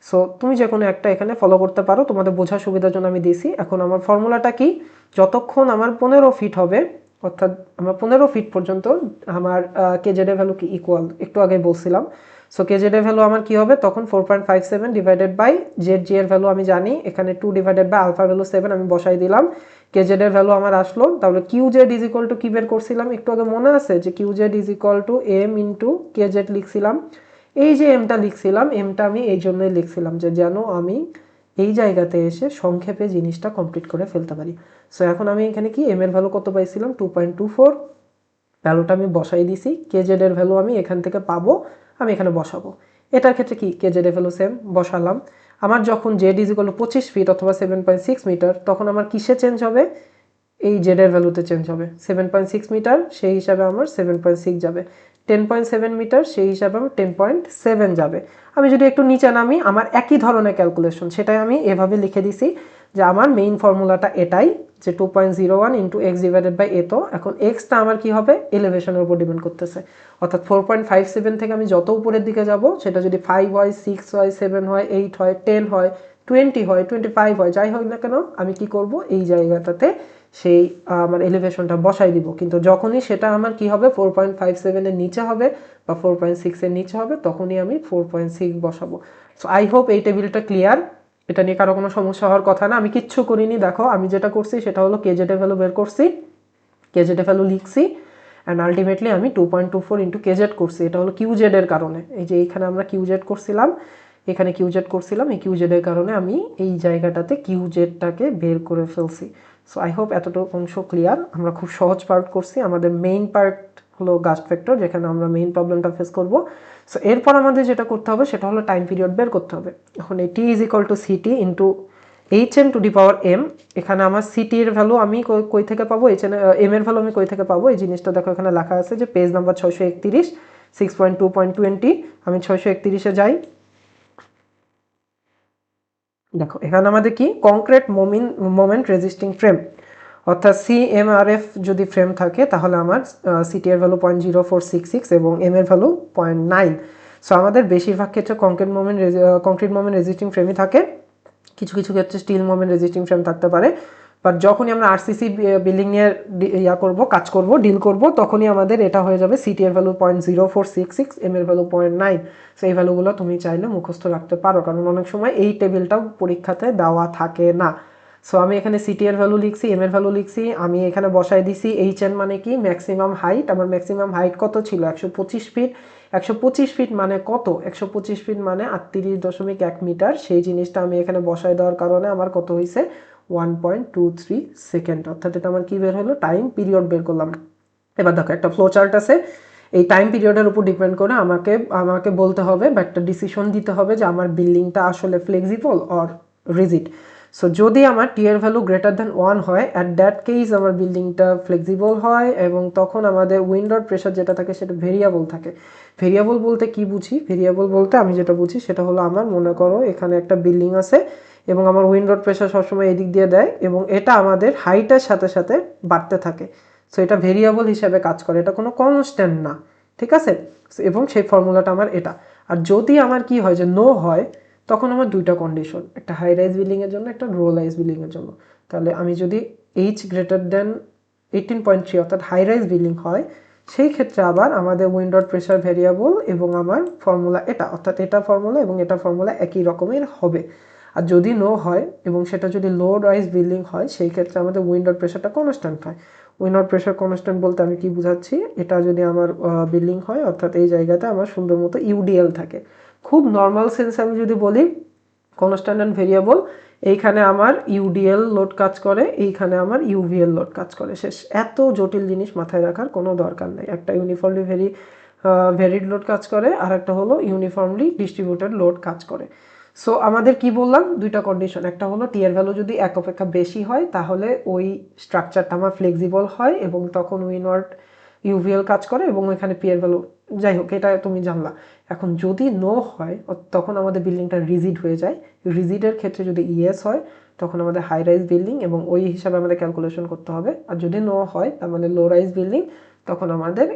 সো তুমি যে কোনো একটা এখানে ফলো করতে পারো, তোমাদের বোঝার সুবিধার জন্য আমি দিয়েছি। এখন আমার ফর্মুলাটা কি, যতক্ষণ আমার 15 ফিট হবে, অর্থাৎ আমার 15 ফিট পর্যন্ত আমার কেজেড এর ভ্যালু কি ইকুয়াল, একটু আগে বলছিলাম। সো কেজেড এর ভ্যালু আমার কি হবে, তখন 4.57 ডিভাইডেড বাই জেড জি এর ভ্যালু আমি জানি, এখানে 2 ডিভাইডেড বাই আলফা ভ্যালু 7 আমি বসাই দিলাম। কেজেড এর ভ্যালু আমার আসলো। তাহলে Q Z is equal to কি বের করছিলাম একটু আগে মনে আছে, যে Q Z is equal to M into KZ লিখছিলাম। এই যে এমটা লিখছিলাম, এমটা আমি এই জন্যই লিখছিলাম যে যেন আমি এই জায়গাতে এসে সংক্ষেপে জিনিসটা কমপ্লিট করে ফেলতে পারি। সো এখন আমি এখানে কি এম এর ভ্যালু কত পাইছিলাম, 2.24, ভ্যালুটা আমি বসাই দিছি। কেজেড এর ভ্যালু আমি এখান থেকে পাবো, আমি এখানে বসাবো। এটার ক্ষেত্রে কি কেজেড এর ভ্যালু সেম বসালাম। আমার যখন Z is equal to 25 feet অথবা 7.6 মিটার, তখন আমার কিসে চেঞ্জ হবে, এই জেড এর ভ্যালুতে চেঞ্জ হবে। 7.6 মিটার সেই হিসাবে আমার 7.6 যাবে, 10.7 মিটার সেই হিসাবে আমার 10.7 যাবে। আমি যদি একটু নিচে নামি, আমার একই ধরনের ক্যালকুলেশন, সেটাই আমি এভাবে লিখে দিছি, যে আমার মেইন ফর্মুলাটা এটাই, যে 2.01 ইন্টু এক্স ডিভাইডেড বাই এ। তো এখন এক্সটা আমার কি হবে, এলিভেশনের উপর ডিপেন্ড করতেছে, অর্থাৎ 4.57 থেকে আমি যত উপরের দিকে যাব, সেটা যদি 5 হয়, 6 হয়, 7 হয়, 8 হয়, 10 হয়, 20 হয়, 25 হয়, যাই হোক না কেন, আমি কি করব, এই জায়গাটাতে সেই আমার এলিভেশনটা বসাই দিব। কিন্তু যখনই সেটা আমার কি হবে 4.57 এর নিচে হবে বা 4.6 এর নিচে হবে, তখনই আমি 4.6 বসাবো। সো আই হোপ এই টেবিলটা ক্লিয়ার, এটা নিয়ে কারো কোনো সমস্যা হওয়ার কথা না। আমি কিচ্ছু করিনি, দেখো আমি যেটা করছি সেটা হলো কেজেড এর ভ্যালু বের করছি, কেজেড এর ভ্যালু লিখছি, অ্যান্ড আলটিমেটলি আমি 2.24 ইন্টু কেজেড করছি। এটা হলো কিউজেড এর কারণে, এই যে এইখানে আমরা কিউজেড করছিলাম, এখানে কিউজেড করছিলাম, এই কিউজেড এর কারণে আমি এই জায়গাটাতে কিউজেডটাকে বের করে ফেলছি। সো আই হোপ এতটুকু অংশ ক্লিয়ার। আমরা খুব সহজ পার্ট করছি, আমাদের মেইন পার্ট হলো গাস্ট ফ্যাক্টর, যেখানে আমরা মেইন প্রবলেমটা ফেস করব। সো এরপর আমাদের যেটা করতে হবে সেটা হলো টাইম পিরিয়ড বের করতে হবে। এখন এই T is equal to CT into H N to the power M. এখানে আমার সিটি এর ভ্যালু আমি কই থেকে পাবো, এইচ এন এম এর ভ্যালু আমি কই থেকে পাবো, এই জিনিসটা দেখো এখানে লেখা আছে, যে পেজ নাম্বার 631, 6.2.20। আমি 631-এ যাই, দেখো এখানে আমাদের কি কংক্রিট মোমেন্ট রেজিস্টিং ফ্রেম, অর্থাৎ সিএমআরএফ যদি ফ্রেম থাকে, তাহলে আমার সিটি এর ভ্যালু 0.0466 এবং এম এর ভ্যালু 0.9। সো আমাদের বেশিরভাগ ক্ষেত্রে কংক্রিট মোমেন্ট রেজিস্টিং ফ্রেমই থাকে, কিছু কিছু ক্ষেত্রে স্টিল মোমেন্ট রেজিস্টিং ফ্রেম থাকতে পারে। বাট যখনই আমরা আরসিসি বিল্ডিং নিয়ে কাজ করব, ডিল করব, তখনই আমাদের এটা হয়ে যাবে সিটি এর ভ্যালু 0.0466, এম এর ভ্যালু 0.9। সো এই ভ্যালুগুলো তুমি চাইলে মুখস্থ রাখতে পারো, কারণ অনেক সময় এই টেবিলটাও পরীক্ষাতে দেওয়া থাকে না। সো আমি এখানে সিটি এর ভ্যালু লিখছি, এম এর ভ্যালু লিখছি, আমি এখানে বসাই দিছি এইচ এন মানে কি ম্যাক্সিমাম হাইট। আমার ম্যাক্সিমাম হাইট কত ছিল 125 ফিট। 125 ফিট মানে কত, 125 ফিট মানে 38.1 মিটার। সেই জিনিসটা আমি এখানে বসাই দেওয়ার কারণে আমার কত হয়েছে 1.23 সেকেন্ড, অর্থাৎ এটা আমার কি বের হলো টাইম পিরিয়ড বের করলাম। এবার দেখো একটা ফ্লো চার্ট আছে, এই টাইম পিরিয়ডের উপর ডিপেন্ড করে আমাকে আমাকে বলতে হবে বা একটা ডিসিশন দিতে হবে যে আমার বিল্ডিংটা আসলে ফ্লেক্সিবল অর রিজিড। সো যদি আমার টি এর ভ্যালু গ্রেটার দ্যান 1 হয়, অ্যাট দ্যাট কেস আমার বিল্ডিংটা ফ্লেক্সিবল হয়, এবং তখন আমাদের উইন্ড লোড প্রেশার যেটা থাকে সেটা ভেরিয়েবল থাকে। ভেরিয়েবল বলতে কি বুঝি, ভেরিয়েবল বলতে আমি যেটা বুঝি সেটা হলো আমার মনে করো এখানে একটা বিল্ডিং আছে এবং আমার উইন্ড লোড প্রেশার সবসময় এদিক দিয়ে দেয় এবং এটা আমাদের হাইটের সাথে সাথে বাড়তে থাকে। সো এটা ভেরিয়েবল হিসেবে কাজ করে, এটা কোনো কনস্ট্যান্ট না, ঠিক আছে। এবং সেই ফর্মুলাটা আমার এটা। আর যদি আমার কি হয় যে নো হয়, তখন আমার দুইটা কন্ডিশন, একটা হাই রাইজ বিল্ডিংয়ের জন্য, একটা লো রাইজ বিল্ডিংয়ের জন্য। তাহলে আমি যদি এইচ গ্রেটার দেন 18.3 অর্থাৎ হাই রাইজ বিল্ডিং হয়, সেই ক্ষেত্রে আবার আমাদের উইন্ডোর প্রেশার ভেরিয়েবল এবং আমার ফর্মুলা এটা, অর্থাৎ এটা ফর্মুলা এবং এটা ফর্মুলা একই রকমের হবে। আর যদি নো হয় এবং সেটা যদি লো রাইজ বিল্ডিং হয়, সেই ক্ষেত্রে আমাদের উইন্ডোর প্রেশারটা কনস্ট্যান্ট হয়। উইন্ডোর প্রেশার কনস্ট্যান্ট বলতে আমি কি বুঝাচ্ছি, এটা যদি আমার বিল্ডিং হয় অর্থাৎ এই জায়গাতে আমার সুন্দর মতো ইউডিএল থাকে। খুব নর্মাল সেন্সে আমি যদি বলি কনস্ট্যান্ট অ্যান্ড ভেরিয়েবল, এইখানে আমার ইউডিএল লোড কাজ করে, এইখানে আমার ইউভিএল লোড কাজ করে, শেষ। এত জটিল জিনিস মাথায় রাখার কোনো দরকার নেই। একটা ইউনিফর্মলি ভেরিড লোড কাজ করে, আর একটা হলো ইউনিফর্মলি ডিস্ট্রিবিউটেড লোড কাজ করে। সো আমাদের কি বললাম, দুইটা কন্ডিশন, একটা হলো টি এর ভ্যালু যদি এক অপেক্ষা বেশি হয় তাহলে ওই স্ট্রাকচারটা আমার ফ্লেক্সিবল হয় এবং তখন উইনওয়ার্ড ইউভিএল কাজ করে এবং এখানে পি এর ভ্যালু, যাই হোক এটা তুমি জানলা। এখন যদি নো হয় তখন আমাদের বিল্ডিংটা রিজিড হয়ে যায়। রিজিডের ক্ষেত্রে যদি ইএস হয় তখন আমাদের হাই রাইজ বিল্ডিং এবং ওই হিসাবে আমাদের ক্যালকুলেশন করতে হবে। আর যদি নো হয় তার মানে লো রাইজ বিল্ডিং, তখন আমাদের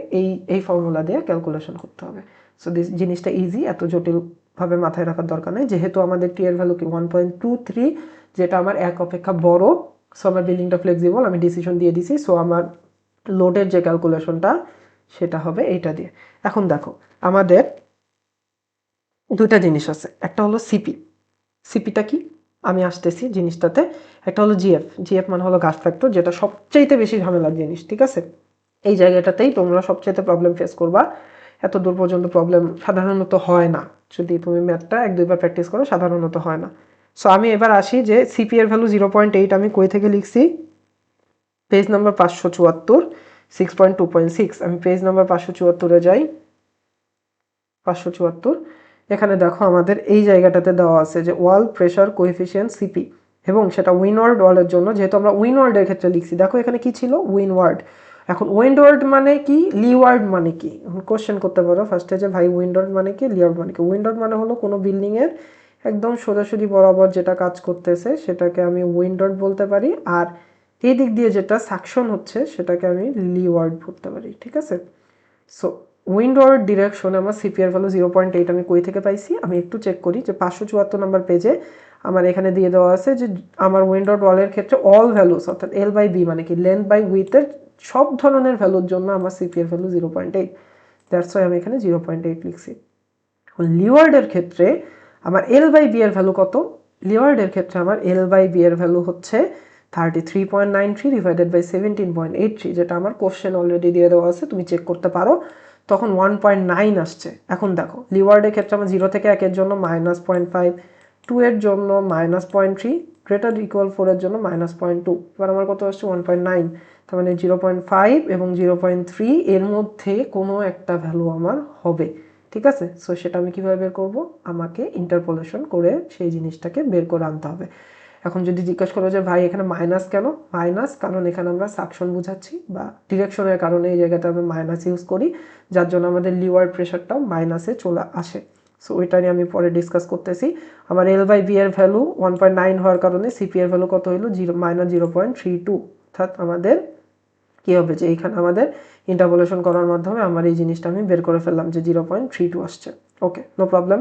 এই ফর্মুলা দিয়ে ক্যালকুলেশন করতে হবে। সো দিস জিনিসটা ইজি, এত জটিলভাবে মাথায় রাখার দরকার নেই। যেহেতু আমাদের টি এর ভ্যালু কি 1.23, যেটা আমার এক অপেক্ষা বড়, সো আমার বিল্ডিংটা ফ্লেক্সিবল, আমি ডিসিশন দিয়ে দিছি। সো আমার লোডের যে ক্যালকুলেশনটা সেটা হবে এইটা দিয়ে। এখন দেখো আমাদের দুইটা জিনিস আছে, একটা হলো সিপি। সিপিটা কি আমি আসতেছি জিনিসটাতে। একটা হলো জিএফ, জিএফ মানে হলো গাস ফ্যাক্টর, যেটা সবচাইতে বেশি ঝামেলার জিনিস, ঠিক আছে। এই জায়গাটাতেই তোমরা সবচাইতে প্রবলেম ফেস করবা। এত দূর পর্যন্ত প্রবলেম সাধারণত হয় না, যদি তুমি ম্যাথটা এক দুইবার প্র্যাকটিস করো সাধারণত হয় না। সো আমি এবার আসি যে সিপি এর ভ্যালু 0.8 আমি কই থেকে লিখছি, পেজ নাম্বার 574, 6.2.6। আমি পেজ নাম্বার 574-এ যাই, 574। এখানে দেখো আমাদের এই জায়গাটাতে দেওয়া আছে যে ওয়াল প্রেশার কোএফিসিয়েন্ট সিপি, এবং সেটা উইনওয়ার্ড ওয়ালের জন্য, যেহেতু আমরা উইনওয়ার্ডের ক্ষেত্রে লিখছি। দেখো এখানে কি ছিল, উইনওয়ার্ড। এখন উইন্ডওয়ার্ড মানে কি, লিওয়ার্ড মানে কি, এখন কোশ্চেন করতে পারো ফার্স্টে যে ভাই উইন্ডওয়ার্ড মানে কি, লিওয়ার্ড মানে কি। উইন্ডওয়ার্ড মানে হলো কোনো বিল্ডিংয়ের একদম সোজাসুজি বরাবর যেটা কাজ করতেছে সেটাকে আমি উইন্ডওয়ার্ড বলতে পারি, আর এই দিক দিয়ে যেটা সাকশন হচ্ছে সেটাকে আমি লিওয়ার্ড বলতে পারি, ঠিক আছে। সো উইন্ডওয়ার্ড ডিরেকশনে আমার সিপিআর ভ্যালু 0.8 আমি কই থেকে পাইছি, আমি একটু চেক করি যে 574 নম্বর পেজে আমার এখানে দিয়ে দেওয়া আছে যে আমার উইন্ডওয়ার্ড ওয়ালের ক্ষেত্রে অল ভ্যালুস অর্থাৎ এল বাই বি মানে কি লেন্থ বাই উইথের সব ধরনের ভ্যালুর জন্য আমার সিপিআর ভ্যালু 0.8, দ্যাটস ওয়াই আমি এখানে 0.8 লিখছি। লিওয়ার্ডের ক্ষেত্রে আমার এল বাই বি এর ভ্যালু কত, লিওয়ার্ডের ক্ষেত্রে আমার এল বাই বি এর ভ্যালু হচ্ছে 33.93 ডিভাইডেড বাই 17.83, যেটা আমার কোশ্চেন অলরেডি দিয়ে দেওয়া আছে, তুমি চেক করতে পারো। তখন 1.9 আসছে। এখন দেখো লিওয়ার্ডের ক্ষেত্রে আমার 0 থেকে 1 এর জন্য -0.5, 2 এর জন্য -0.3, গ্রেটার ইকুয়াল 4 এর জন্য -0.2। এবার আমার কত আসছে 1.9, তার মানে 0.5 এবং 0.3 এর মধ্যে কোনো একটা ভ্যালু আমার হবে, ঠিক আছে। সো সেটা আমি কীভাবে বের করব, আমাকে ইন্টারপোলেশন করে সেই জিনিসটাকে বের করে আনতে হবে। এখন যদি জিজ্ঞাসা করো যে ভাই এখানে মাইনাস কেন, মাইনাস কারণ এখানে আমরা সাকশন বুঝাচ্ছি বা ডিরেকশনের কারণে এই জায়গাতে আমরা মাইনাস ইউজ করি, যার জন্য আমাদের লিওয়ার প্রেশারটাও মাইনাসে চলে আসে। সো ওইটা নিয়ে আমি পরে ডিসকাস করতেছি। আমার এল বাই বি এর ভ্যালু 1.9 হওয়ার কারণে সিপি এর ভ্যালু কত হলো, -0.32, অর্থাৎ আমাদের কী হবে যে এইখানে আমাদের ইন্টারপোলেশন করার মাধ্যমে আমার এই জিনিসটা আমি বের করে ফেললাম যে 0.32 আসছে। ওকে, নো প্রবলেম।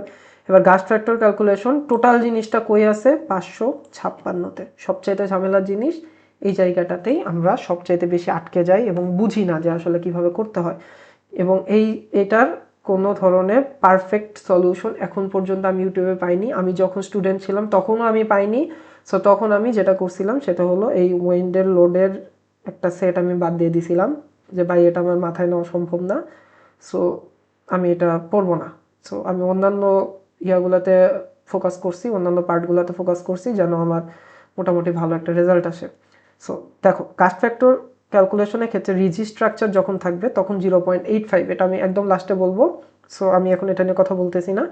এবার গাস ফ্যাক্টর ক্যালকুলেশন, টোটাল জিনিসটা কই আছে 556-তে, সবচাইতে ঝামেলার জিনিস এই জায়গাটাতেই আমরা সবচাইতে বেশি আটকে যাই এবং বুঝি না যে আসলে কিভাবে করতে হয়, এবং এটার কোনো ধরনের পারফেক্ট সলিউশন এখন পর্যন্ত আমি ইউটিউবে পাইনি। আমি যখন স্টুডেন্ট ছিলাম তখনও আমি পাইনি, সো তখন আমি যেটা করছিলাম সেটা হলো এই উইন্ডের লোডের একটা সেট আমি বাদ দিয়ে দিছিলাম যে ভাই এটা আমার মাথায় নেওয়া সম্ভব না, সো আমি এটা পড়বো না। সো আমি অন্যান্য ইয়াগুলোতে ফোকাস করছি, অন্যান্য পার্টগুলোতে ফোকাস করছি যেন আমার মোটামুটি ভালো একটা রেজাল্ট আসে। সো দেখো কাস্ট ফ্যাক্টর ক্যালকুলেশনের ক্ষেত্রে রিজি স্ট্রাকচার যখন থাকবে তখন 0.85, এটা আমি একদম লাস্টে বলবো। সো আমি এখন এটা নিয়ে কথা বলতেছি না।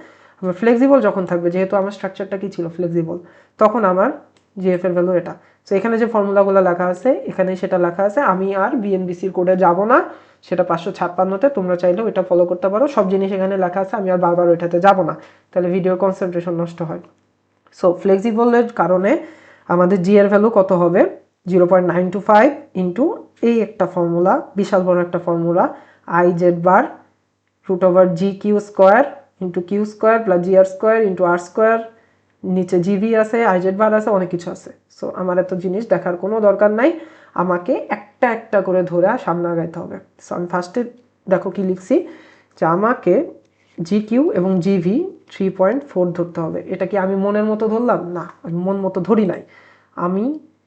আমার ফ্লেক্সিবল যখন থাকবে, যেহেতু আমার স্ট্রাকচারটা কি ছিল ফ্লেক্সিবল, তখন আমার জিএফ এর ভ্যালু এটা। সো এখানে যে ফর্মুলাগুলো লেখা আছে এখানে সেটা লেখা আছে, আমি আর বিএনবিসির কোডে যাব না, সেটা 556তে তোমরা চাইলেও এটা ফলো করতে পারো, সব জিনিস এখানে লেখা আছে, আমি আর বারবার ওইটাতে যাব না, তাহলে ভিডিওর কনসেন্ট্রেশন নষ্ট হয়। সো ফ্লেক্সিবলের কারণে আমাদের জি এর ভ্যালু কত হবে, 0.925 ইন্টু এই একটা ফর্মুলা, বিশাল বড় একটা formula, I Z bar root over G Q square into Q square plus G R square into R square, নিচে জিভি আছে, আইজেড বার আছে, অনেক কিছু আছে। সো আমার এত জিনিস দেখার কোনো দরকার নাই, আমাকে একটা একটা করে ধরে সামনে আগাইতে হবে। সো আমি ফার্স্টে দেখো কি লিখছি, যে আমাকে জি কিউ এবং জিভি 3.4 ধরতে হবে। এটা কি আমি মনের মতো ধরলাম? না, আমি মন মতো ধরি নাই, আমি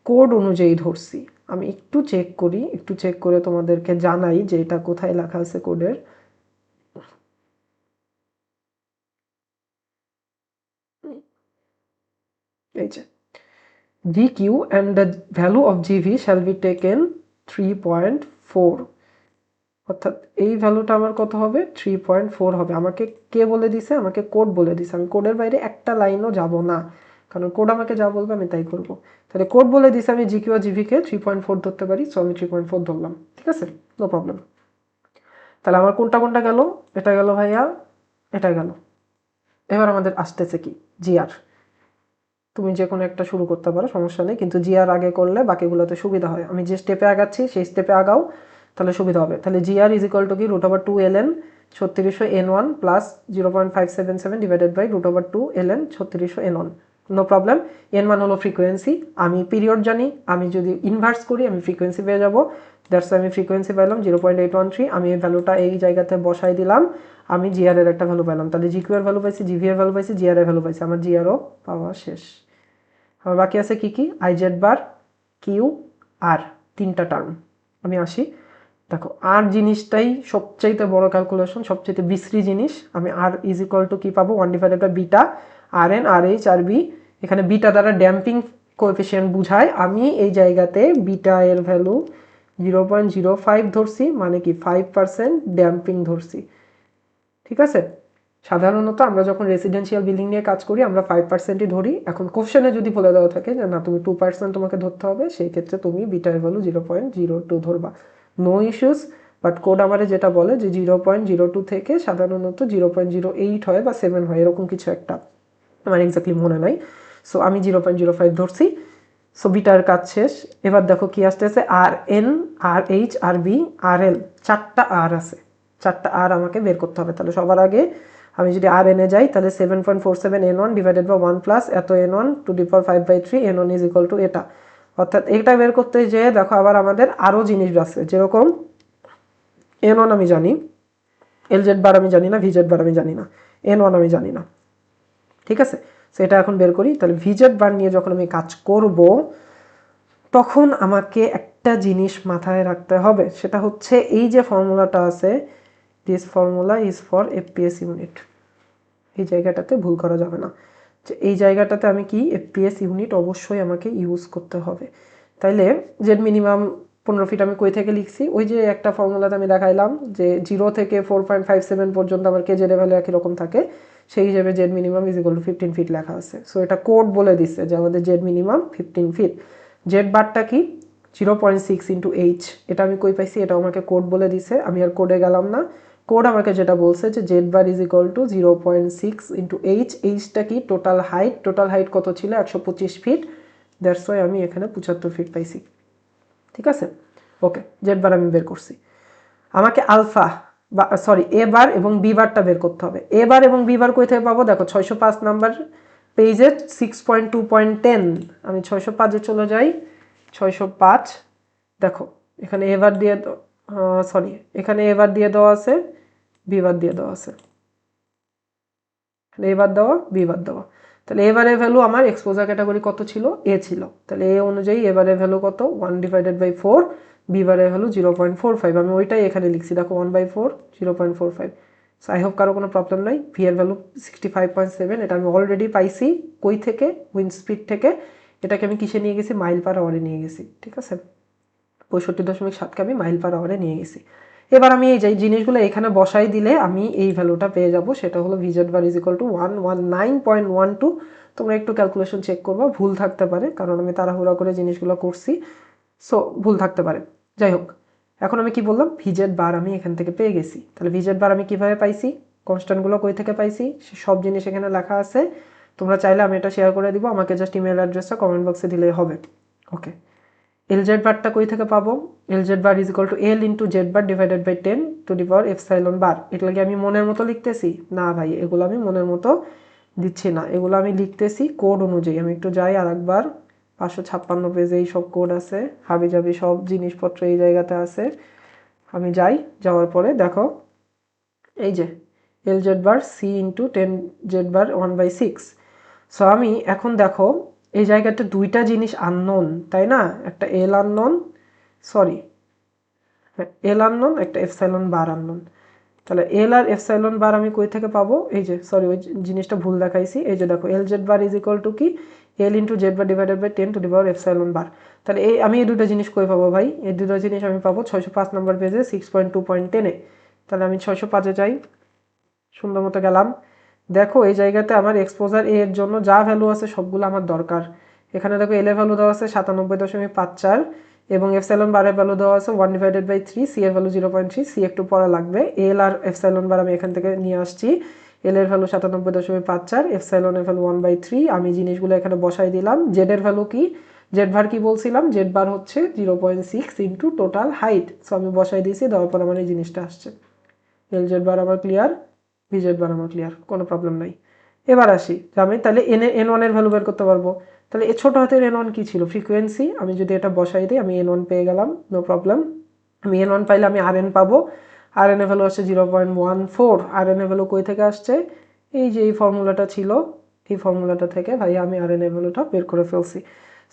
কোড অনুযায়ী ধরছি। আমি একটু চেক করি, একটু চেক করে তোমাদেরকে জানাই যে এটা কোথায় লেখা আছে কোডের। এই যে GQ and the value of GV shall be taken 3.4, অর্থাৎ এই ভ্যালুটা আমার কত হবে, 3.4 হবে। আমাকে কে বলে দিছে? আমাকে কোড বলে দিছে। আমি কোডের বাইরে একটা লাইনও যাব না, কারণ কোড আমাকে যা বলবে আমি তাই করব। তাহলে কোড বলে দিছে আমি GQ আর GV কে 3.4 ধরতে পারি, সো আমি 3.4 ধরলাম, ঠিক আছে, নো প্রবলেম। তাহলে আমার কোনটা কোনটা গেল, এটা গেল ভাইয়া, এটা গেল। এবার আমাদের আসতেছে কি, জিআর। তুমি যে কোনো একটা শুরু করতে পারো, সমস্যা নেই, কিন্তু জিআর আগে করলে বাকিগুলোতে সুবিধা হয়। আমি যে স্টেপে আগাচ্ছি সেই স্টেপে আগাও, তাহলে সুবিধা হবে। তাহলে জিআর ইজ ইকুয়াল টু কি, root over 2 ln 3600 n1 plus 0.577 divided by root over 2 ln 3600 n1। No problem. n1 হলো ফ্রিকোয়েন্সি, আমি পিরিয়ড জানি, আমি যদি ইনভার্স করি আমি ফ্রিকোয়েন্সি পেয়ে যাবো। দ্যাটস আমি ফ্রিকোয়েন্সি পাইলাম 0.813, আমি এই ভ্যালুটা এই জায়গাতে বসাই দিলাম, আমি জিআর এর একটা ভ্যালু পাইলাম। তাহলে জিকিউ এর ভ্যালু পাইছি, জিভি এর ভ্যালু পাইছি, জিআর এর ভ্যালু পাইছি, আমার জিআরও পাওয়া শেষ। আমার বাকি আছে কি কি, আই জেড বার, কিউ, আর, তিনটা টার্ম। আমি আসি, দেখো আর জিনিসটাই সবচাইতে বড় ক্যালকুলেশন, সবচাইতে বিশ্রী জিনিস। আমি আর ইজ ইকুয়াল টু কি পাবো, 1 divided by beta R N R H R B. এখানে বিটা দ্বারা ড্যাম্পিং কোএফিসিয়েন্ট বুঝায়, আমি এই জায়গাতে বিটা এর ভ্যালু 0.05 ধরছি, মানে কি 5% ড্যাম্পিং ধরছি, ঠিক আছে। সাধারণত আমরা যখন রেসিডেন্সিয়াল বিল্ডিং নিয়ে কাজ করি আমরা 5%ই ধরি। এখন কোশ্চেনে যদি বলে দেওয়া থাকে যে না তুমি 2% তোমাকে ধরতে হবে, সেই ক্ষেত্রে তুমি বিটার ভ্যালু 0.02 ধরবা, নো ইস্যুস। বাট কোড আমাদের যেটা বলে যে 0.02 থেকে সাধারণত 0.08 হয় বা 7 হয়, এরকম কিছু একটা, আমার এক্স্যাক্টলি মনে নাই। সো আমি 0.05 ধরছি। সো বিটার কাজ শেষ। এবার দেখো কি আসতেছে, আর N R H R B আর এল, চারটা আর আছে, চারটা আর আমাকে বের করতে হবে। তাহলে সবার আগে আমি যদি আর এনে যাই, তাহলে 7.47 n1 ডিভাইডেড বাই 1 প্লাস এত n1 two the power 5/3 n1 is equal two এটা। অর্থাৎ এটা বের করতে যেয়ে দেখো আবার আমাদের আরও জিনিস আছে, যেরকম n1 আমি জানি, এলজেড বার আমি জানি না, ভিজেড বার আমি জানি না, n1 আমি জানি না, ঠিক আছে। সেটা এখন বের করি। তাহলে ভিজেড বার নিয়ে যখন আমি কাজ করব তখন আমাকে একটা জিনিস মাথায় রাখতে হবে, সেটা হচ্ছে এই যে ফর্মুলাটা আছে, this formula is for FPS unit, এই জায়গাটাতে ভুল করা যাবে না, যে এই জায়গাটাতে আমি কি এফপিএস ইউনিট অবশ্যই আমাকে ইউজ করতে হবে। তাইলে জেড মিনিমাম 15 ফিট আমি কই থেকে লিখছি, ওই যে একটা ফর্মুলাতে আমি দেখাইলাম যে 0 থেকে 4.57 পর্যন্ত আমার কে জেড ভ্যালু একই রকম থাকে, সেই হিসেবে Z minimum is equal to 15 feet লেখা আছে। সো এটা কোড বলে দিচ্ছে যে আমাদের জেড মিনিমাম 15 ফিট। জেড বারটা কি, 0.6 ইন্টু এইচ, এটা আমি কই পাইছি, এটা আমাকে কোড বলে দিছে, আমি আর কোডে গেলাম না। কোড আমাকে যেটা বলছে যে Z bar is equal to 0.6 into H, এইচটা কি টোটাল হাইট, টোটাল হাইট কত ছিল 125 ফিট, দ্যাটস ওয়াই আমি এখানে 75 ফিট পাইছি, ঠিক আছে। ওকে, জেড বার আমি বের করছি। আমাকে আলফা বা সরি এ বার এবং বি বারটা বের করতে হবে। এ বার এবং বি বার কই থেকে পাবো, দেখো 605 নাম্বার পেজে 6.2.10, আমি 605-এ চলে যাই, 605, দেখো এখানে এ বার দিয়ে সরি এখানে এ বার দিয়ে দেওয়া আছে, বি বার দিয়ে দেওয়া আছে, এ বার দেওয়া, বি বার দেওয়া। তাহলে এবারে ভ্যালু আমার এক্সপোজার ক্যাটাগরি কত ছিল, এ ছিল। তাহলে এ অনুযায়ী এবারে ভ্যালু কত, 1/4, বি বারের ভ্যালু 0.45। আমি ওইটাই এখানে লিখছি, দেখো 1/4 0.45। সো আই হোপ কারো কোনো প্রবলেম নাই। ভি এর ভ্যালু 65.7, এটা আমি অলরেডি পাইছি কই থেকে, উইন্ড স্পিড থেকে। এটাকে আমি কিসে নিয়ে গেছি, মাইল পার আওয়ারে নিয়ে গেছি, ঠিক আছে। 65.7কে আমি মাইল পার আওয়ারে নিয়ে গেছি। এবার আমি এই যে জিনিসগুলো এখানে বসাই দিলে আমি এই ভ্যালুটা পেয়ে যাব, সেটা হলো ভিজেড বার ইজ ইকুয়াল টু 119.12। তোমরা একটু ক্যালকুলেশন চেক করবা, ভুল থাকতে পারে কারণ আমি তাড়াহুড়া করে জিনিসগুলো করছি, সো ভুল থাকতে পারে। যাই হোক, এখন আমি কি বললাম, ভিজেড বার আমি এখান থেকে পেয়ে গেছি। তাহলে ভিজেড বার আমি কিভাবে পাইছি, কনস্ট্যান্টগুলো কই থেকে পাইছি, সব জিনিস এখানে লেখা আছে। তোমরা চাইলে আমি এটা শেয়ার করে দিব, আমাকে জাস্ট ইমেল অ্যাড্রেসটা কমেন্ট বক্সে দিলেই হবে। ওকে, এলজেড বারটা কই থেকে পাবো, LZ bar is equal to L into Z bar divided by 10 to the power epsilon bar. এগুলো কি আমি মনের মতো লিখতেছি? না ভাই, এগুলো আমি মনের মতো দিচ্ছি না, এগুলো আমি লিখতেছি কোড অনুযায়ী। আমি একটু যাই আর একবার, 556 পেজে এই সব কোড আছে, হাবি জাবি সব জিনিসপত্র এই জায়গাতে আছে। আমি যাই, যাওয়ার পরে দেখো এই যে L Z bar C into 10 Z bar 1/6। So আমি এখন দেখো এই জায়গাতে দুইটা জিনিস আননোন, তাই না? একটা এল আননোন, সরি এল আননোন, একটা এপসাইলন বার আননোন। তাহলে এল আর এপসাইলন বার আমি কই থেকে পাবো, এই যে সরি ওই জিনিসটা ভুল দেখাইছি, এই যে দেখো L Z bar is equal to কি, L into Z bar divided by 10 to the power epsilon bar. তাহলে আমি এই দুটো জিনিস কই পাবো ভাই, এই দুটো জিনিস আমি পাবো 605 নম্বর পেজে 6.2.10-এ। তাহলে আমি 605-এ যাই, সুন্দর মতো গেলাম। দেখো এই জায়গাতে আমার এক্সপোজার এর জন্য যা ভ্যালু আছে সবগুলো আমার দরকার। এখানে দেখো এল এর ভ্যালু দেওয়া আছে 97.54 এবং এপসাইলন বারের ভ্যালু দেওয়া আছে 1/3, সি এর ভ্যালু 0.3। সি একটু পরে লাগবে, এল আর এপসাইলন বার আমি এখান থেকে নিয়ে আসছি। এল এর ভ্যালু 97.54, এপসাইলন এর ভ্যালু 1/3। আমি জিনিসগুলো এখানে বসাই দিলাম। জেড এর ভ্যালু কি, জেড বার কি বলছিলাম, জেড বার হচ্ছে 0.6 ইন্টু টোটাল হাইট। সো আমি বসাই দিয়েছি, দেওয়ার পর আমার এই জিনিসটা আসছে। এল জেড বার আমার ক্লিয়ার, ভি জেড বার আমার ক্লিয়ার, কোনো প্রবলেম নাই। এবার আসি, আমি তাহলে এন ওয়ানের ভ্যালু বের করতে পারবো। তাহলে এ ছোটো হাতের এন ওয়ান কী ছিল, ফ্রিকোয়েন্সি। আমি যদি এটা বসাই দিই আমি এন ওয়ান পেয়ে গেলাম, নো প্রবলেম। আমি এন ওয়ান পাইলে আমি আর এন পাবো, আর এন এর ভ্যালু আসছে 0.14। আর এন এর ভ্যালু কই থেকে আসছে, এই যে এই ফর্মুলাটা ছিল, এই ফর্মুলাটা থেকে ভাই আমি আর এন এর ভ্যালুটা বের করে ফেলছি।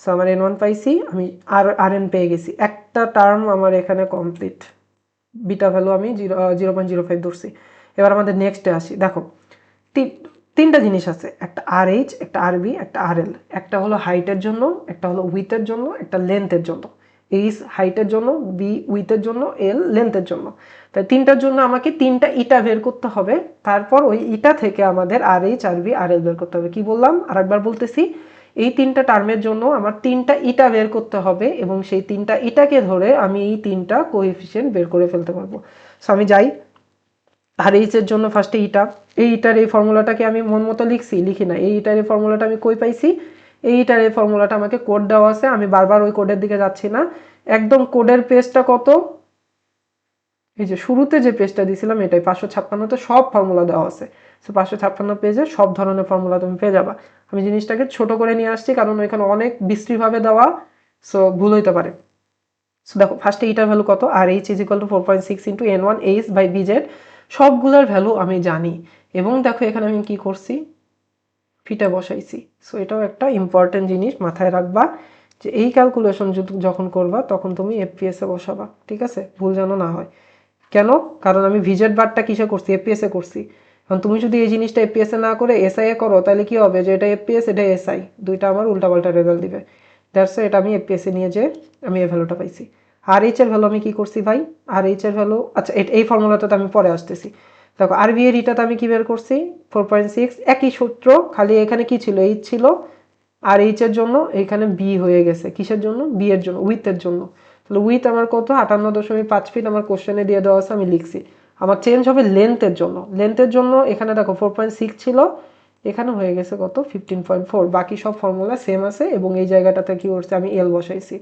সো আমার এন ওয়ান পাইছি, আমি আর এন পেয়ে গেছি। একটা টার্ম আমার এখানে কমপ্লিট, বিটা ভ্যালু আমি 0.05 ধরছি। এবার আমাদের নেক্সটে আসি, দেখো তিনটা জিনিস আছে, একটা আর এইচ, একটা আর বি, একটা আর এল। একটা হলো হাইটের জন্য, একটা হলো উইথের জন্য, একটা লেন্থের জন্য। এইচ হাইটের জন্য, বি উইথের জন্য, এল লেন্থের জন্য। তাই তিনটার জন্য আমাকে তিনটা ইটা বের করতে হবে, তারপর ওই ইটা থেকে আমাদের আর এইচ আর বি আর এল বের করতে হবে। কি বললাম আরেকবার বলতেছি, এই তিনটা টার্মের জন্য আমার তিনটা ইটা বের করতে হবে এবং সেই তিনটা ইটাকে ধরে আমি এই তিনটা কোএফিসিয়েন্ট বের করে ফেলতে পারবো। সো আমি যাই, আর এইচ এর জন্য ফার্স্টে ইটা, এই ইটার এই ফর্মুলাটাকে আমি মন মতো লিখি না, এই ইটার এই ফর্মুলাটা আমি কই পাইছি, এই ইটার এই ফর্মুলাটা আমাকে কোড দেওয়া আছে। আমি বারবার ওই কোডের দিকে যাচ্ছি না, একদম কোডের পেজটা কত, এই যে শুরুতে যে পেজটা দিয়েছিলাম এটাই, 556-তে সব ফর্মুলা দেওয়া আছে। সো 556 পেজে সব ধরনের ফর্মুলা তুমি পেয়ে যাবা। আমি জিনিসটাকে ছোট করে নিয়ে আসছি কারণ ওইখানে অনেক বিশ্রীভাবে দেওয়া, সো ভুল হইতে পারে। সো দেখো ফার্স্টে ইটার ভ্যালু কত, আর H is equal to 4.6 into N one H by BZ. সবগুলোর ভ্যালু আমি জানি এবং দেখো এখানে আমি কি করছি, ফিটা বসাইছি। সো এটাও একটা ইম্পর্টেন্ট জিনিস মাথায় রাখবা যে এই ক্যালকুলেশন যখন করবা তখন তুমি এফপিএসে বসাবা, ঠিক আছে, ভুল যেন না হয়। কেন, কারণ আমি ভিজেড বারটা কিসে করছি, এফপিএসে করছি। কারণ তুমি যদি এই জিনিসটা এফপিএসে না করে এসআই এ করো তাহলে কি হবে, যে এটা এফপিএস এটা এসআই, দুইটা আমার উল্টাপাল্টা রেজাল্ট দিবে। দ্যাটস এটা আমি এফপিএসে নিয়ে যে আমি এই ভ্যালুটা পাইছি। আর এইচ এর ভ্যালু আমি কি করছি ভাই, আর এইচ এর ভ্যালু, আচ্ছা এই ফর্মুলাটাতে আমি পরে আসতেছি। দেখো আর বি এর ইটাতে আমি কি বের করছি, 4.6, একই সূত্র, খালি এখানে কি ছিল, এইচ ছিল, আর এইচ এর জন্য এখানে বি হয়ে গেছে, কিসের জন্য, বি এর জন্য, উইথের জন্য। তাহলে উইথ আমার কত, 58.5 ফিট আমার কোশ্চেনে দিয়ে দেওয়া আছে, আমি লিখছি। আমার চেঞ্জ হবে লেন্থের জন্য, লেন্থের জন্য এখানে দেখো 4.6 ছিল, এখানে হয়ে গেছে কত 15.4। বাকি সব ফর্মুলা সেম আছে এবং এই জায়গাটাতে কি করছে, আমি এল বসাইছি,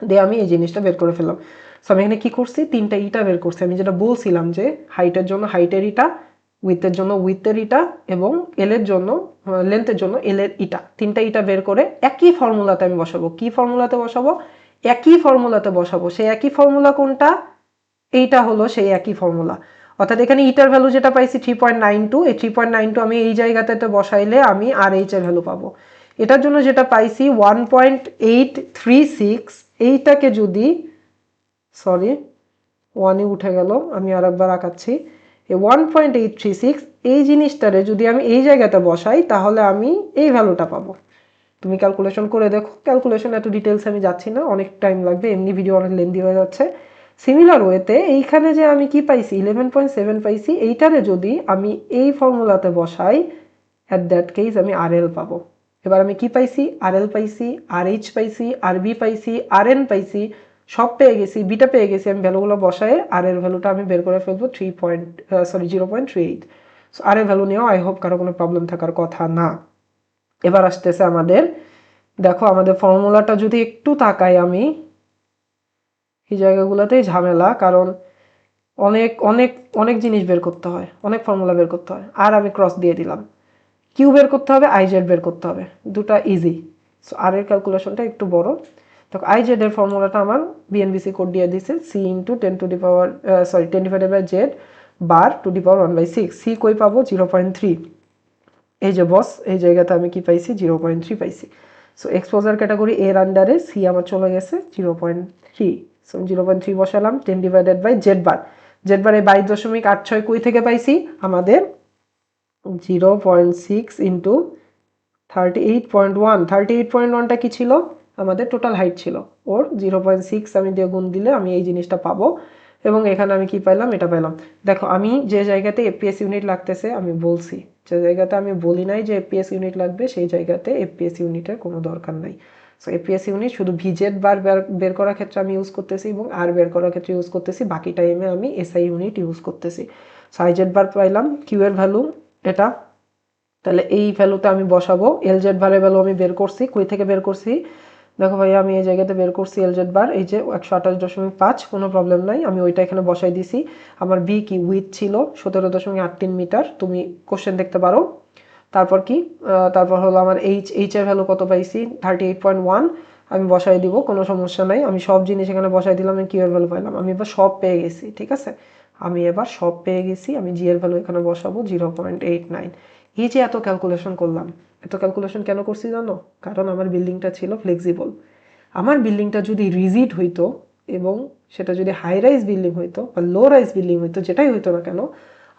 দিয়ে আমি এই জিনিসটা বের করে ফেললাম। সো আমি এখানে কি করছি, তিনটা ইটা বের করছি। আমি যেটা বলছিলাম যে হাইটের জন্য হাইটের ইটা, উইথের জন্য উইথের ইটা এবং এল এর জন্য লেন্থের জন্য এল এর ইটা, তিনটা ইটা বের করে একই ফর্মুলাতে আমি বসাবো। কি ফর্মুলাতে বসাবো, একই ফর্মুলাতে বসাবো। সেই একই ফর্মুলা কোনটা, এইটা হলো সেই একই ফর্মুলা। অর্থাৎ এখানে ইটার ভ্যালু যেটা পাইছি 3.92, এই 3.92 আমি এই জায়গাটাতে বসাইলে আমি আর এইচ এর ভ্যালু পাবো। এটার জন্য যেটা পাইছি 1.836, এইটাকে যদি সরি 1ই উঠে গেল, আমি আর একবার আঁকাচ্ছি। এই 1.836 এই জিনিসটারে যদি আমি এই জায়গাতে বসাই তাহলে আমি এই ভ্যালুটা পাবো। তুমি ক্যালকুলেশন করে দেখো, ক্যালকুলেশন এত ডিটেলস আমি যাচ্ছি না, অনেক টাইম লাগবে, এমনি ভিডিও অনেক লেন্দি হয়ে যাচ্ছে। সিমিলার ওয়েতে এইখানে যে আমি কি পাইছি 11.7 পাইছি, এইটারে যদি আমি এই ফর্মুলাতে বসাই অ্যাট দ্যাট কেস আমি আর এল পাবো। এবার আমি কি পাইছি, আর এল পাইছি, আর এইচ পাইছি, আর বি পাইছি, আর এন পাইছি, সব পেয়ে গেছি, বিটা পেয়ে গেছি। আমি ভ্যালুগুলো বসায় আর এর ভ্যালুটা আমি বের করে ফেলবো 0.38। সো আর এর ভ্যালু নিয়েও আই হোপ কারো কোনো প্রবলেম থাকার কথা না। এবার আসতেছে আমাদের, দেখো আমাদের ফর্মুলাটা যদি একটু তাকাই আমি, এই জায়গাগুলোতেই ঝামেলা, কারণ অনেক অনেক অনেক জিনিস বের করতে হয়, অনেক ফর্মুলা বের করতে হয়। আর আমি ক্রস দিয়ে দিলাম, কিউ বের করতে হবে, আইজেড বের করতে হবে, দুটা ইজি। সো আর এর ক্যালকুলেশনটা একটু বড়। তো আইজেড এর ফর্মুলাটা আমার বিএনবিসি কোড দিয়ে দিছে, C into 10 divided by Z bar to the power 1/6। C কই পাবো 0.3, এই যে বস এই জায়গাতে আমি কি পাইছি 0.3 পাইছি। সো এক্সপোজার ক্যাটাগরি এর আন্ডারে সি আমার চলে গেছে 0.3। সো 0.3 বসালাম, 10 divided by Z bar. Z bar এই 22.86 কই থেকে পাইছি, আমাদের 0.6 ইন্টু 38.1। 38.1টা কি ছিল, আমাদের টোটাল হাইট ছিল। ওর 0.6 আমি দিয়ে গুণ দিলে আমি এই জিনিসটা পাবো। এবং এখানে আমি কি পাইলাম, এটা পাইলাম। দেখো আমি যে জায়গাতে এফপিএস ইউনিট লাগতেছে আমি বলছি, যে জায়গাতে আমি বলি নাই যে এফপিএস ইউনিট লাগবে সেই জায়গাতে এফপিএস ইউনিটের কোনো দরকার নাই। সো এফপিএস ইউনিট শুধু ভিজেড বার বের করার ক্ষেত্রে আমি ইউজ করতেছি এবং আর বের করার ক্ষেত্রে ইউজ করতেছি, বাকি টাইমে আমি এসআই ইউনিট ইউজ করতেছি। সো আইজেড বার পাইলাম, কিউ এর ভ্যালু এটা, তাহলে এই ভ্যালুতে আমি বসাবো। এলজেড বারের ভ্যালু আমি বের করছি, কই থেকে বের করছি দেখো ভাইয়া, আমি এই জায়গাতে বের করছি এলজেড বার, এই যে 128.5, কোনো প্রবলেম নাই, আমি ওইটা এখানে বসাই দিছি। আমার বি কি উইথ ছিল 17.83 মিটার, তুমি কোশ্চেন দেখতে পারো। তারপর কি, তারপর হলো আমার এইচ এর ভ্যালু কত পাইছি 38.1, আমি বসাই দিব, কোনো সমস্যা নাই। আমি সব জিনিস এখানে বসাই দিলাম, আমি কিউ এর ভ্যালু পাইলাম, আমি এবার সব পেয়ে গেছি। ঠিক আছে, আমি এবার সব পেয়ে গেছি, আমি জি এর ভ্যালু এখানে বসাবো 0.89। এই যে এত ক্যালকুলেশন করলাম, এত ক্যালকুলেশন কেন করছি জানো, কারণ আমার বিল্ডিংটা ছিল ফ্লেক্সিবল। আমার বিল্ডিংটা যদি রিজিড হইতো এবং সেটা যদি হাই রাইজ বিল্ডিং হইতো বা লো রাইজ বিল্ডিং হইতো, যেটাই হইতো না কেন,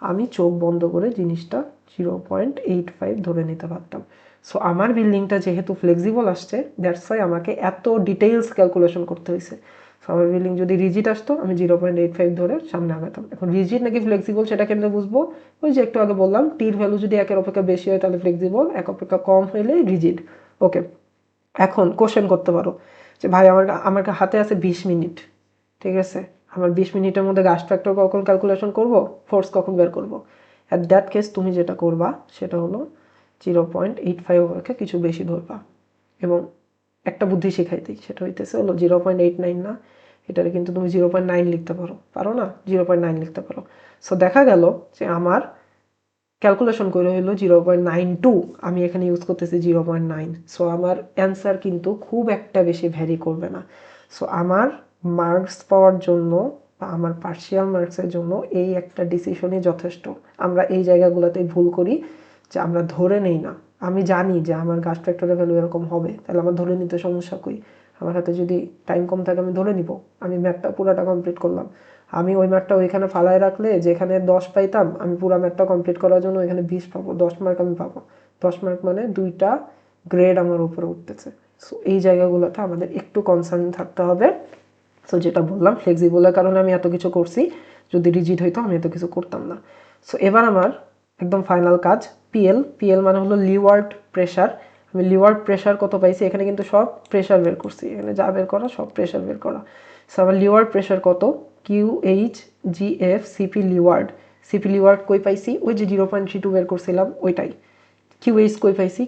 আমি চোখ বন্ধ করে জিনিসটা 0.85 ধরে নিতে পারতাম। সো আমার বিল্ডিংটা যেহেতু ফ্লেক্সিবল আসছে, দ্যাটস ওয়াই আমাকে এত ডিটেইলস ক্যালকুলেশন করতে হয়েছে। সো আমার বিল্ডিং যদি রিজিড আসতো আমি 0.85 ধরে সামনে আগাতাম। এখন রিজিড নাকি ফ্লেক্সিবল সেটা কেমনে বুঝবো, ওই যে একটু আগে বললাম, টির ভ্যালু যদি একের অপেক্ষা বেশি হয় তাহলে ফ্লেক্সিবল, এক অপেক্ষা কম হইলে রিজিড। ওকে, এখন কোশ্চেন করতে পারো যে ভাই আমার হাতে আছে 20 মিনিট, ঠিক আছে, আমার 20 মিনিটের মধ্যে গাস ফ্যাক্টর কখন ক্যালকুলেশন করব, ফোর্স কখন বের করব। অ্যাট দ্যাট কেস তুমি যেটা করবা সেটা হলো 0.85 অপেক্ষা কিছু বেশি ধরবা এবং একটা বুদ্ধি শিখাইতেই, সেটা হইতেছে হলো 0.89 না, এটারে কিন্তু তুমি 0.9 লিখতে পারো, পারো না, 0.9 লিখতে পারো। সো দেখা গেল যে আমার ক্যালকুলেশন করে হলো 0.92, আমি এখানে ইউজ করতেছি 0.9। সো আমার অ্যান্সার কিন্তু খুব একটা বেশি ভ্যারি করবে না। সো আমার মার্কস পাওয়ার জন্য বা আমার পার্শিয়াল মার্কসের জন্য এই একটা ডিসিশনই যথেষ্ট। আমরা এই জায়গাগুলোতেই ভুল করি যে আমরা ধরে নেই না, আমি জানি যে আমার গাস ফ্যাক্টরের ভ্যালু এরকম হবে, তাহলে আমার ধরে নিতে সমস্যা কই, আমার হাতে যদি টাইম কম থাকে আমি ধরে নিব। আমি ম্যাথটা পুরোটা কমপ্লিট করলাম, আমি ওই ম্যাথটা ওইখানে ফালায় রাখলে যেখানে 10 পাইতাম, আমি পুরো ম্যাথটা কমপ্লিট করার জন্য এখানে 20 পাবো, 10 মার্ক আমি পাবো। 10 মার্ক মানে 2টা গ্রেড আমার উপরে উঠতেছে। সো এই জায়গাগুলোতে আমাদের একটু কনসার্ন থাকতে হবে। সো যেটা বললাম ফ্লেক্সিবলের কারণে আমি এত কিছু করছি, যদি রিজিড হইতো আমি এত কিছু করতাম না। সো এবার আমার একদম ফাইনাল কাজ, পিএল মানে হলো লিওয়ার্ড প্রেশার। আমি লিওয়ার্ড প্রেশার কত পাইছি, এখানে কিন্তু সব প্রেশার বের করছি, এখানে যা বের করা সব প্রেশার বের করা। সো আমার লিওয়ার্ড প্রেশার কত, সিপি লিওয়ার্ড কই পাইছি, ওই যে 0.32 বের করছিলাম ওইটাই। কিউএইচ কই পাইছি,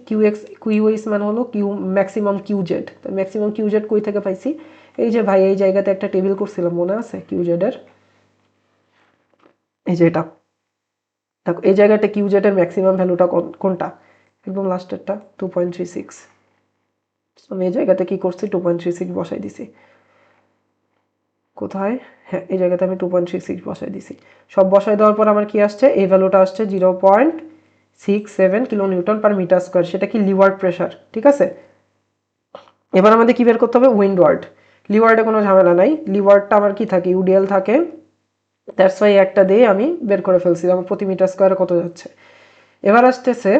কিউএইচ মানে হলো ম্যাক্সিমাম কিউজেড, ম্যাক্সিমাম কিউজেড কই থেকে পাইছি, এই যে ভাই এই জায়গাতে একটা টেবিল করছিলাম মনে আছে কিউজেড এর, এই যে এটা দেখো, এই জায়গাটা কিউজেড এর ম্যাক্সিমাম ভ্যালুটা কোনটা, একদম লাস্টেরটা 2.36। আমি এই জায়গাতে কি করছি 2.36 বসাই দিছি। কোথায়, হ্যাঁ এই জায়গাতে আমি 2.66 বসাই দিছি। সব বসাই দেওয়ার পর আমার কি আসছে, এই ভ্যালুটা আসছে 0.67 kilo newton per metre square. সেটা কি লিওয়ার্ড প্রেশার, ঠিক আছে। এবার আমাদের কি বের করতে হবে, উইন্ডওয়ার্ড। লিওয়ার্ডে কোনো ঝামেলা নাই, লিওয়ার্ডটা আমার কি থাকে, ইউডিএল থাকে, দ্যাটস ওয়াই একটা দিয়ে আমি বের করে ফেলছি আমার প্রতি মিটার স্কোয়ারে কত যাচ্ছে। এবার আসতেছে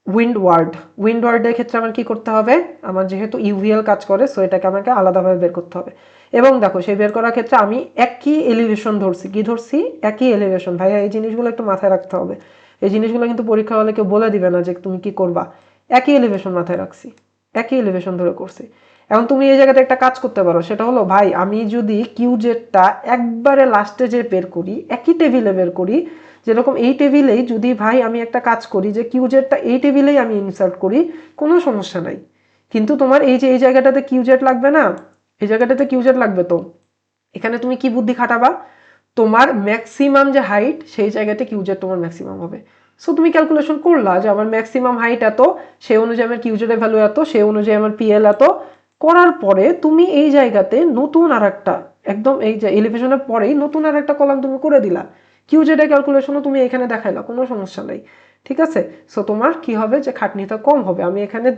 উইন্ডওয়ার্ড। উইন্ডওয়ার্ডের ক্ষেত্রে আমার কি করতে হবে, আমার যেহেতু ইউভিএল কাজ করে সো এটাকে আমাকে আলাদাভাবে বের করতে হবে। এবং দেখো সেই বের করার ক্ষেত্রে আমি একই এলিভেশন ধরছি, কি ধরছি, একই এলিভেশন। ভাইয়া এই জিনিসগুলো একটু মাথায় রাখতে হবে, এই জিনিসগুলো কিন্তু পরীক্ষা হলে কেউ বলে দিবে না যে তুমি কি করবা। একই এলিভেশন মাথায় রাখছি, একই এলিভেশন ধরে করছি। এখন তুমি এই জায়গাতে একটা কাজ করতে পারো, সেটা হলো ভাই আমি যদি কিউজেডটা একবারে লাস্টে যে বের করি, একই টেবিলে বের করি, যেরকম এই টেবিলেই যদি ভাই আমি একটা কাজ করি যে কিউজেডটা এই টেবিলেই আমি ইনসার্ট করি, কোনো সমস্যা নাই। কিন্তু তোমার এই যে এই জায়গাটাতে কিউজেড লাগবে না, এই জায়গাটাতে কিউজেড লাগবে, তো এখানে তুমি কি বুদ্ধি খাটাবা, তোমার ম্যাক্সিমাম যে হাইট সেই জায়গাতে কিউজেড তোমার ম্যাক্সিমাম হবে। সো তুমি ক্যালকুলেশন করলা যে আমার ম্যাক্সিমাম হাইট এত, সেই অনুযায়ী আমার কিউজেডের ভ্যালু এত, সেই অনুযায়ী আমার পিএল এত। করার পরে তুমি এই জায়গাতে নতুন আর একটা, একদম এই যে এলিভেশনের পরেই নতুন আর একটা কলাম তুমি করে দিলা, কিউজেডের ক্যালকুলেশনও তুমি এখানে দেখাইলা, কোনো সমস্যা নেই, ঠিক আছে। সো তোমার কি হবে যে খাটনিটা কম হবে। আমি এখানে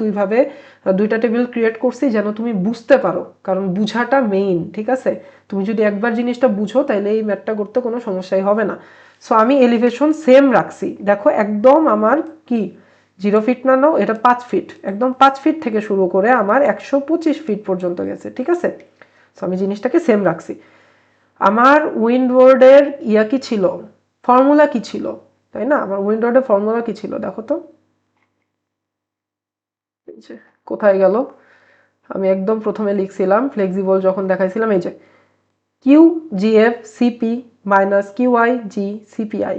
দুইটা টেবিল ক্রিয়েট করছি যেন তুমি বুঝতে পারো, কারণ বুঝাটা মেইন, ঠিক আছে। তুমি যদি একবার জিনিসটা বুঝো তাহলে এই ম্যাথটা করতে কোনো সমস্যাই হবে না। সো আমি এলিভেশন সেম রাখছি, দেখো একদম আমার কি 0 ফিট না, নাও এটা 5 ফিট, একদম 5 ফিট থেকে শুরু করে আমার 125 ফিট পর্যন্ত গেছে, ঠিক আছে। সো আমি জিনিসটাকে সেম রাখছি। আমার উইন্ডওয়ার্ডের ইয়া কি ছিল, ফর্মুলা কি ছিল, তাই না, আমার উইন্ডওয়ার্ডের ফর্মুলা কি ছিল দেখো তো, কোথায় গেল, আমি একদম প্রথমে লিখছিলাম ফ্লেক্সিবল যখন দেখাইছিলাম, এই যে Q GF CP minus QI G CPI,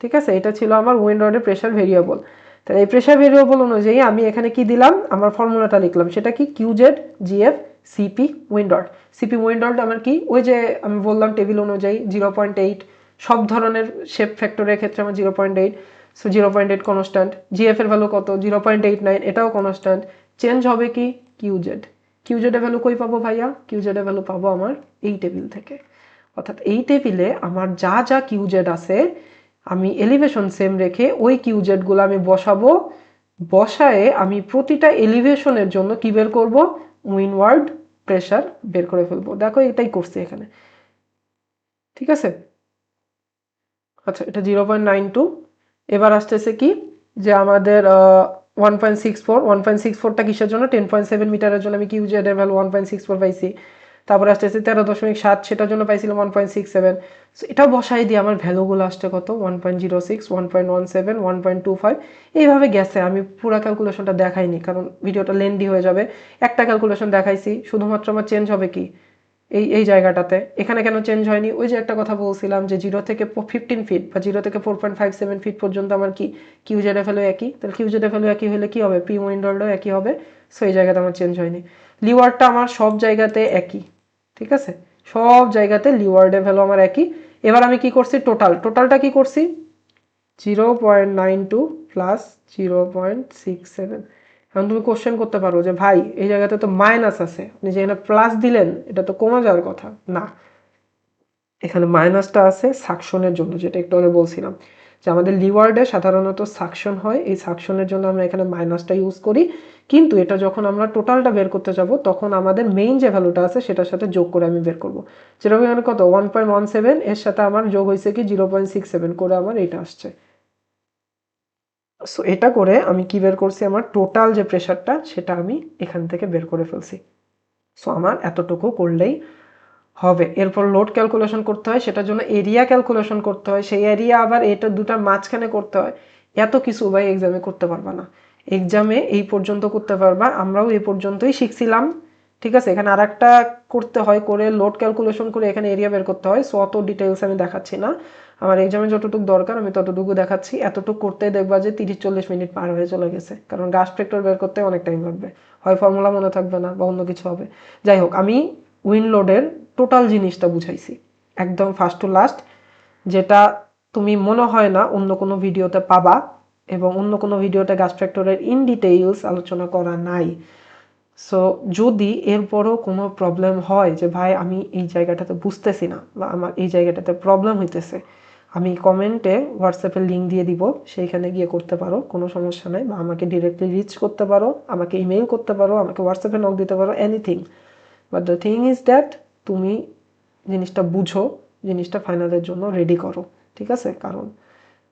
ঠিক আছে। এটা ছিল আমার উইন্ডওয়ার্ডের প্রেশার ভেরিয়েবল। তাহলে এই প্রেশার ভেরিয়েবল অনুযায়ী আমি এখানে কি দিলাম, আমার ফর্মুলাটা লিখলাম, সেটা কি QZ GF CP windward. CP windward আমার কি, ওই যে আমি বললাম টেবিল অনুযায়ী 0.8, সব ধরনের শেপ ফ্যাক্টরের ক্ষেত্রে আমার 0.8, সো 0.8 কনস্ট্যান্ট। জিএফ এর ভ্যালু কত, 0.89, এটাও কনস্ট্যান্ট। চেঞ্জ হবে কি কিউজেড। কিউজেড এর ভ্যালু কই পাবো ভাইয়া, কিউজেড এর ভ্যালু পাবো আমার এই টেবিল থেকে। অর্থাৎ এই টেবিলে আমার যা যা কিউজেড আছে আমি এলিভেশন সেম রেখে ওই কিউজেডগুলো আমি বসাবো, বসায়ে আমি প্রতিটা এলিভেশনের জন্য কি বের করব, উইন্ডওয়ার্ড প্রেশার বের করে ফেলবো। দেখো এটাই করছি এখানে, ঠিক আছে। আচ্ছা এটা 0.92। এবার আসতেছে কি যে আমাদের 1.64টা কিসের জন্য, 10.7 মিটারের জন্য আমি কিউজেড এর ভ্যালু 1.64 পাইছি। তারপরে আসতেছে 13.7, সেটার জন্য পাইছিলাম 1.67। এটাও বসাই দিয়ে আমার ভ্যালুগুলো আসছে কত, 1.06, 1.17, 1.25, এইভাবে গেছে। আমি পুরো ক্যালকুলেশনটা দেখাইনি কারণ ভিডিওটা লেন্দি হয়ে যাবে। একটা ক্যালকুলেশন দেখাইছি, শুধুমাত্র আমার চেঞ্জ হবে কি এই এই জায়গাটাতে। এখানে কেন চেঞ্জ হয়নি, ওই যে একটা কথা বলছিলাম যে 0 থেকে 15 ফিট বা 0 থেকে 4.57 ফিট পর্যন্ত আমার কি কিউজেড এর ভ্যালু একই, তাহলে কিউজেড এর ভ্যালু একই হলে কি হবে, পি উইন্ডোরটাও একই হবে। সো এই জায়গাতে আমার চেঞ্জ হয়নি। লিওয়ার্ডটা আমার সব জায়গাতে একই, ঠিক আছে, সব জায়গাতে লিওয়ার্ডের ভ্যালু আমার একই। এবার আমি কি করছি, টোটালটা কি করছি, 0.92 প্লাস 0.67। এখন তুমি কোশ্চেন করতে পারো যে ভাই এই জায়গাতে তো মাইনাস আছে, আপনি যে এখানে প্লাস দিলেন এটা তো কমে যাওয়ার কথা না। এখানে মাইনাসটা আছে সাকশনের জন্য, যেটা একটু আগে বলছিলাম যে আমাদের লিওয়ার্ডে সাধারণত সাকশন হয়, এই সাকশনের জন্য আমরা এখানে মাইনাসটা ইউজ করি। কিন্তু এটা যখন আমরা টোটালটা বের করতে যাব তখন আমাদের মেইন যে ভ্যালুটা আছে সেটার সাথে যোগ করে আমি বের করব। যেরকম এখানে কত 1.17, এর সাথে আমার যোগ হয়েছে কি 0.67 করে আমার এইটা আসছে। সো এটা করে আমি কি বের করছি, আমার টোটাল যে প্রেশারটা সেটা আমি এখান থেকে বের করে ফেলছি। সো আমার এতটুকু করলেই হবে। এরপর লোড ক্যালকুলেশন করতে হয়, সেটার জন্য এরিয়া ক্যালকুলেশন করতে হয়, সেই এরিয়া আবার এটা দুটার মাঝখানে করতে হয়। এত কিছু ভাই এক্সামে করতে পারবা না, এক্সামে এই পর্যন্ত করতে পারবা, আমরাও এই পর্যন্তই শিখছিলাম, ঠিক আছে। এখানে আর একটা করতে হয়, করে লোড ক্যালকুলেশন করে এখানে এরিয়া বের করতে হয়। সো অত ডিটেলস আমি দেখাচ্ছি না, আমার এক্সামে যতটুকু দরকার আমি ততটুকু দেখাচ্ছি। এতটুকু করতে দেখবা যে 30-40 মিনিট পার হয়ে চলে গেছে, কারণ গাস ফ্যাক্টর বের করতে অনেক টাইম লাগবে, হয় ফর্মুলা মনে থাকবে না বা অন্য কিছু হবে। যাই হোক, আমি উইন্ড লোডের টোটাল জিনিসটা বুঝাইছি একদম ফার্স্ট টু লাস্ট, যেটা তুমি মনে হয় না অন্য কোনো ভিডিওতে পাবা, এবং অন্য কোনো ভিডিওতে গাস ফ্যাক্টরের ইন ডিটেইলস আলোচনা করা নাই। সো যদি এরপরও কোনো প্রবলেম হয় যে ভাই আমি এই জায়গাটাতে বুঝতেছি না বা আমার এই জায়গাটাতে প্রবলেম হইতেছে, আমি কমেন্টে হোয়াটসঅ্যাপের লিঙ্ক দিয়ে দিব, সেইখানে গিয়ে করতে পারো, কোনো সমস্যা নাই। বা আমাকে ডিরেক্টলি রিচ করতে পারো, আমাকে ইমেইল করতে পারো, আমাকে হোয়াটসঅ্যাপে নক দিতে পারো, anything. But the thing is that তুমি জিনিসটা বুঝো, জিনিসটা ফাইনালের জন্য রেডি করো, ঠিক আছে? কারণ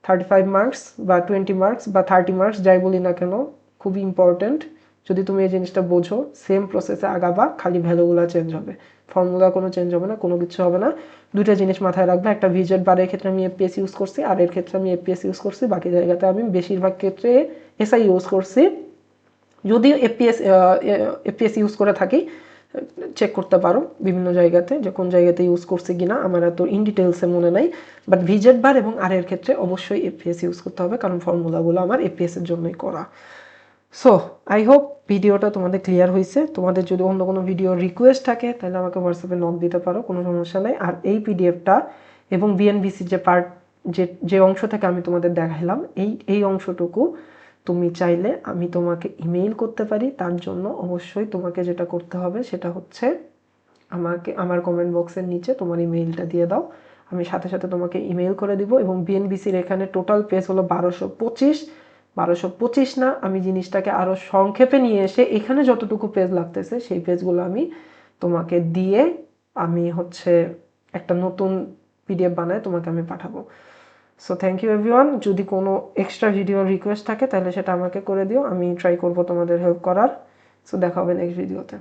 35 মার্কস বা 20 মার্কস বা 30 মার্কস যাই বলি না কেন, খুবই ইম্পর্টেন্ট। যদি তুমি এই জিনিসটা বোঝো, সেম প্রসেসে আগাবা, খালি ভ্যালুগুলো চেঞ্জ হবে, ফর্মুলা কোনো চেঞ্জ হবে না, কোনো কিছু হবে না। দুইটা জিনিস মাথায় রাখবে, একটা ভিজেট বারের ক্ষেত্রে আমি এফপিএস ইউজ করছি, আর এর ক্ষেত্রে আমি এফপিএস ইউজ করছি, বাকি জায়গাতে আমি বেশিরভাগ ক্ষেত্রে এসআই ইউজ করছি। যদিও এফপিএস ইউজ করে থাকি, চেক করতে পারো বিভিন্ন জায়গাতে যে কোন জায়গাতে ইউজ করছে কিনা, আমার এত ইন ডিটেলসে মনে নাই। বাট ভিজেট বার এবং আর এর ক্ষেত্রে অবশ্যই এফপিএস ইউজ করতে হবে, কারণ ফর্মুলাগুলো আমার এফপিএস এর জন্যই করা। সো আই হোপ ভিডিওটা তোমাদের ক্লিয়ার হয়েছে। তোমাদের যদি অন্য কোনো ভিডিও রিকোয়েস্ট থাকে তাহলে আমাকে হোয়াটসঅ্যাপে নক দিতে পারো, কোনো সমস্যা নেই। আর এই পিডিএফটা এবং বিএনবিসির যে পার্ট, যে অংশ থেকে আমি তোমাদের দেখালাম, এই অংশটুকু তুমি চাইলে আমি তোমাকে ইমেইল করতে পারি। তার জন্য অবশ্যই তোমাকে যেটা করতে হবে সেটা হচ্ছে আমাকে আমার কমেন্ট বক্সের নিচে তোমার ইমেইলটা দিয়ে দাও, আমি সাথে সাথে তোমাকে ইমেইল করে দিব। এবং বিএনবিসির এখানে টোটাল পেজ হলো 1225, 1225 না, আমি জিনিসটাকে আরও সংক্ষেপে নিয়ে এসে এখানে যতটুকু পেজ লাগতেছে সেই পেজগুলো আমি তোমাকে দিয়ে আমি হচ্ছে একটা নতুন পিডিএফ বানায় তোমাকে আমি পাঠাবো। So thank you everyone. যদি কোনো এক্সট্রা ভিডিও রিকোয়েস্ট থাকে তাহলে সেটা আমাকে করে দিও, আমি ট্রাই করব তোমাদের হেল্প করার। সো দেখা হবে নেক্সট ভিডিওতে।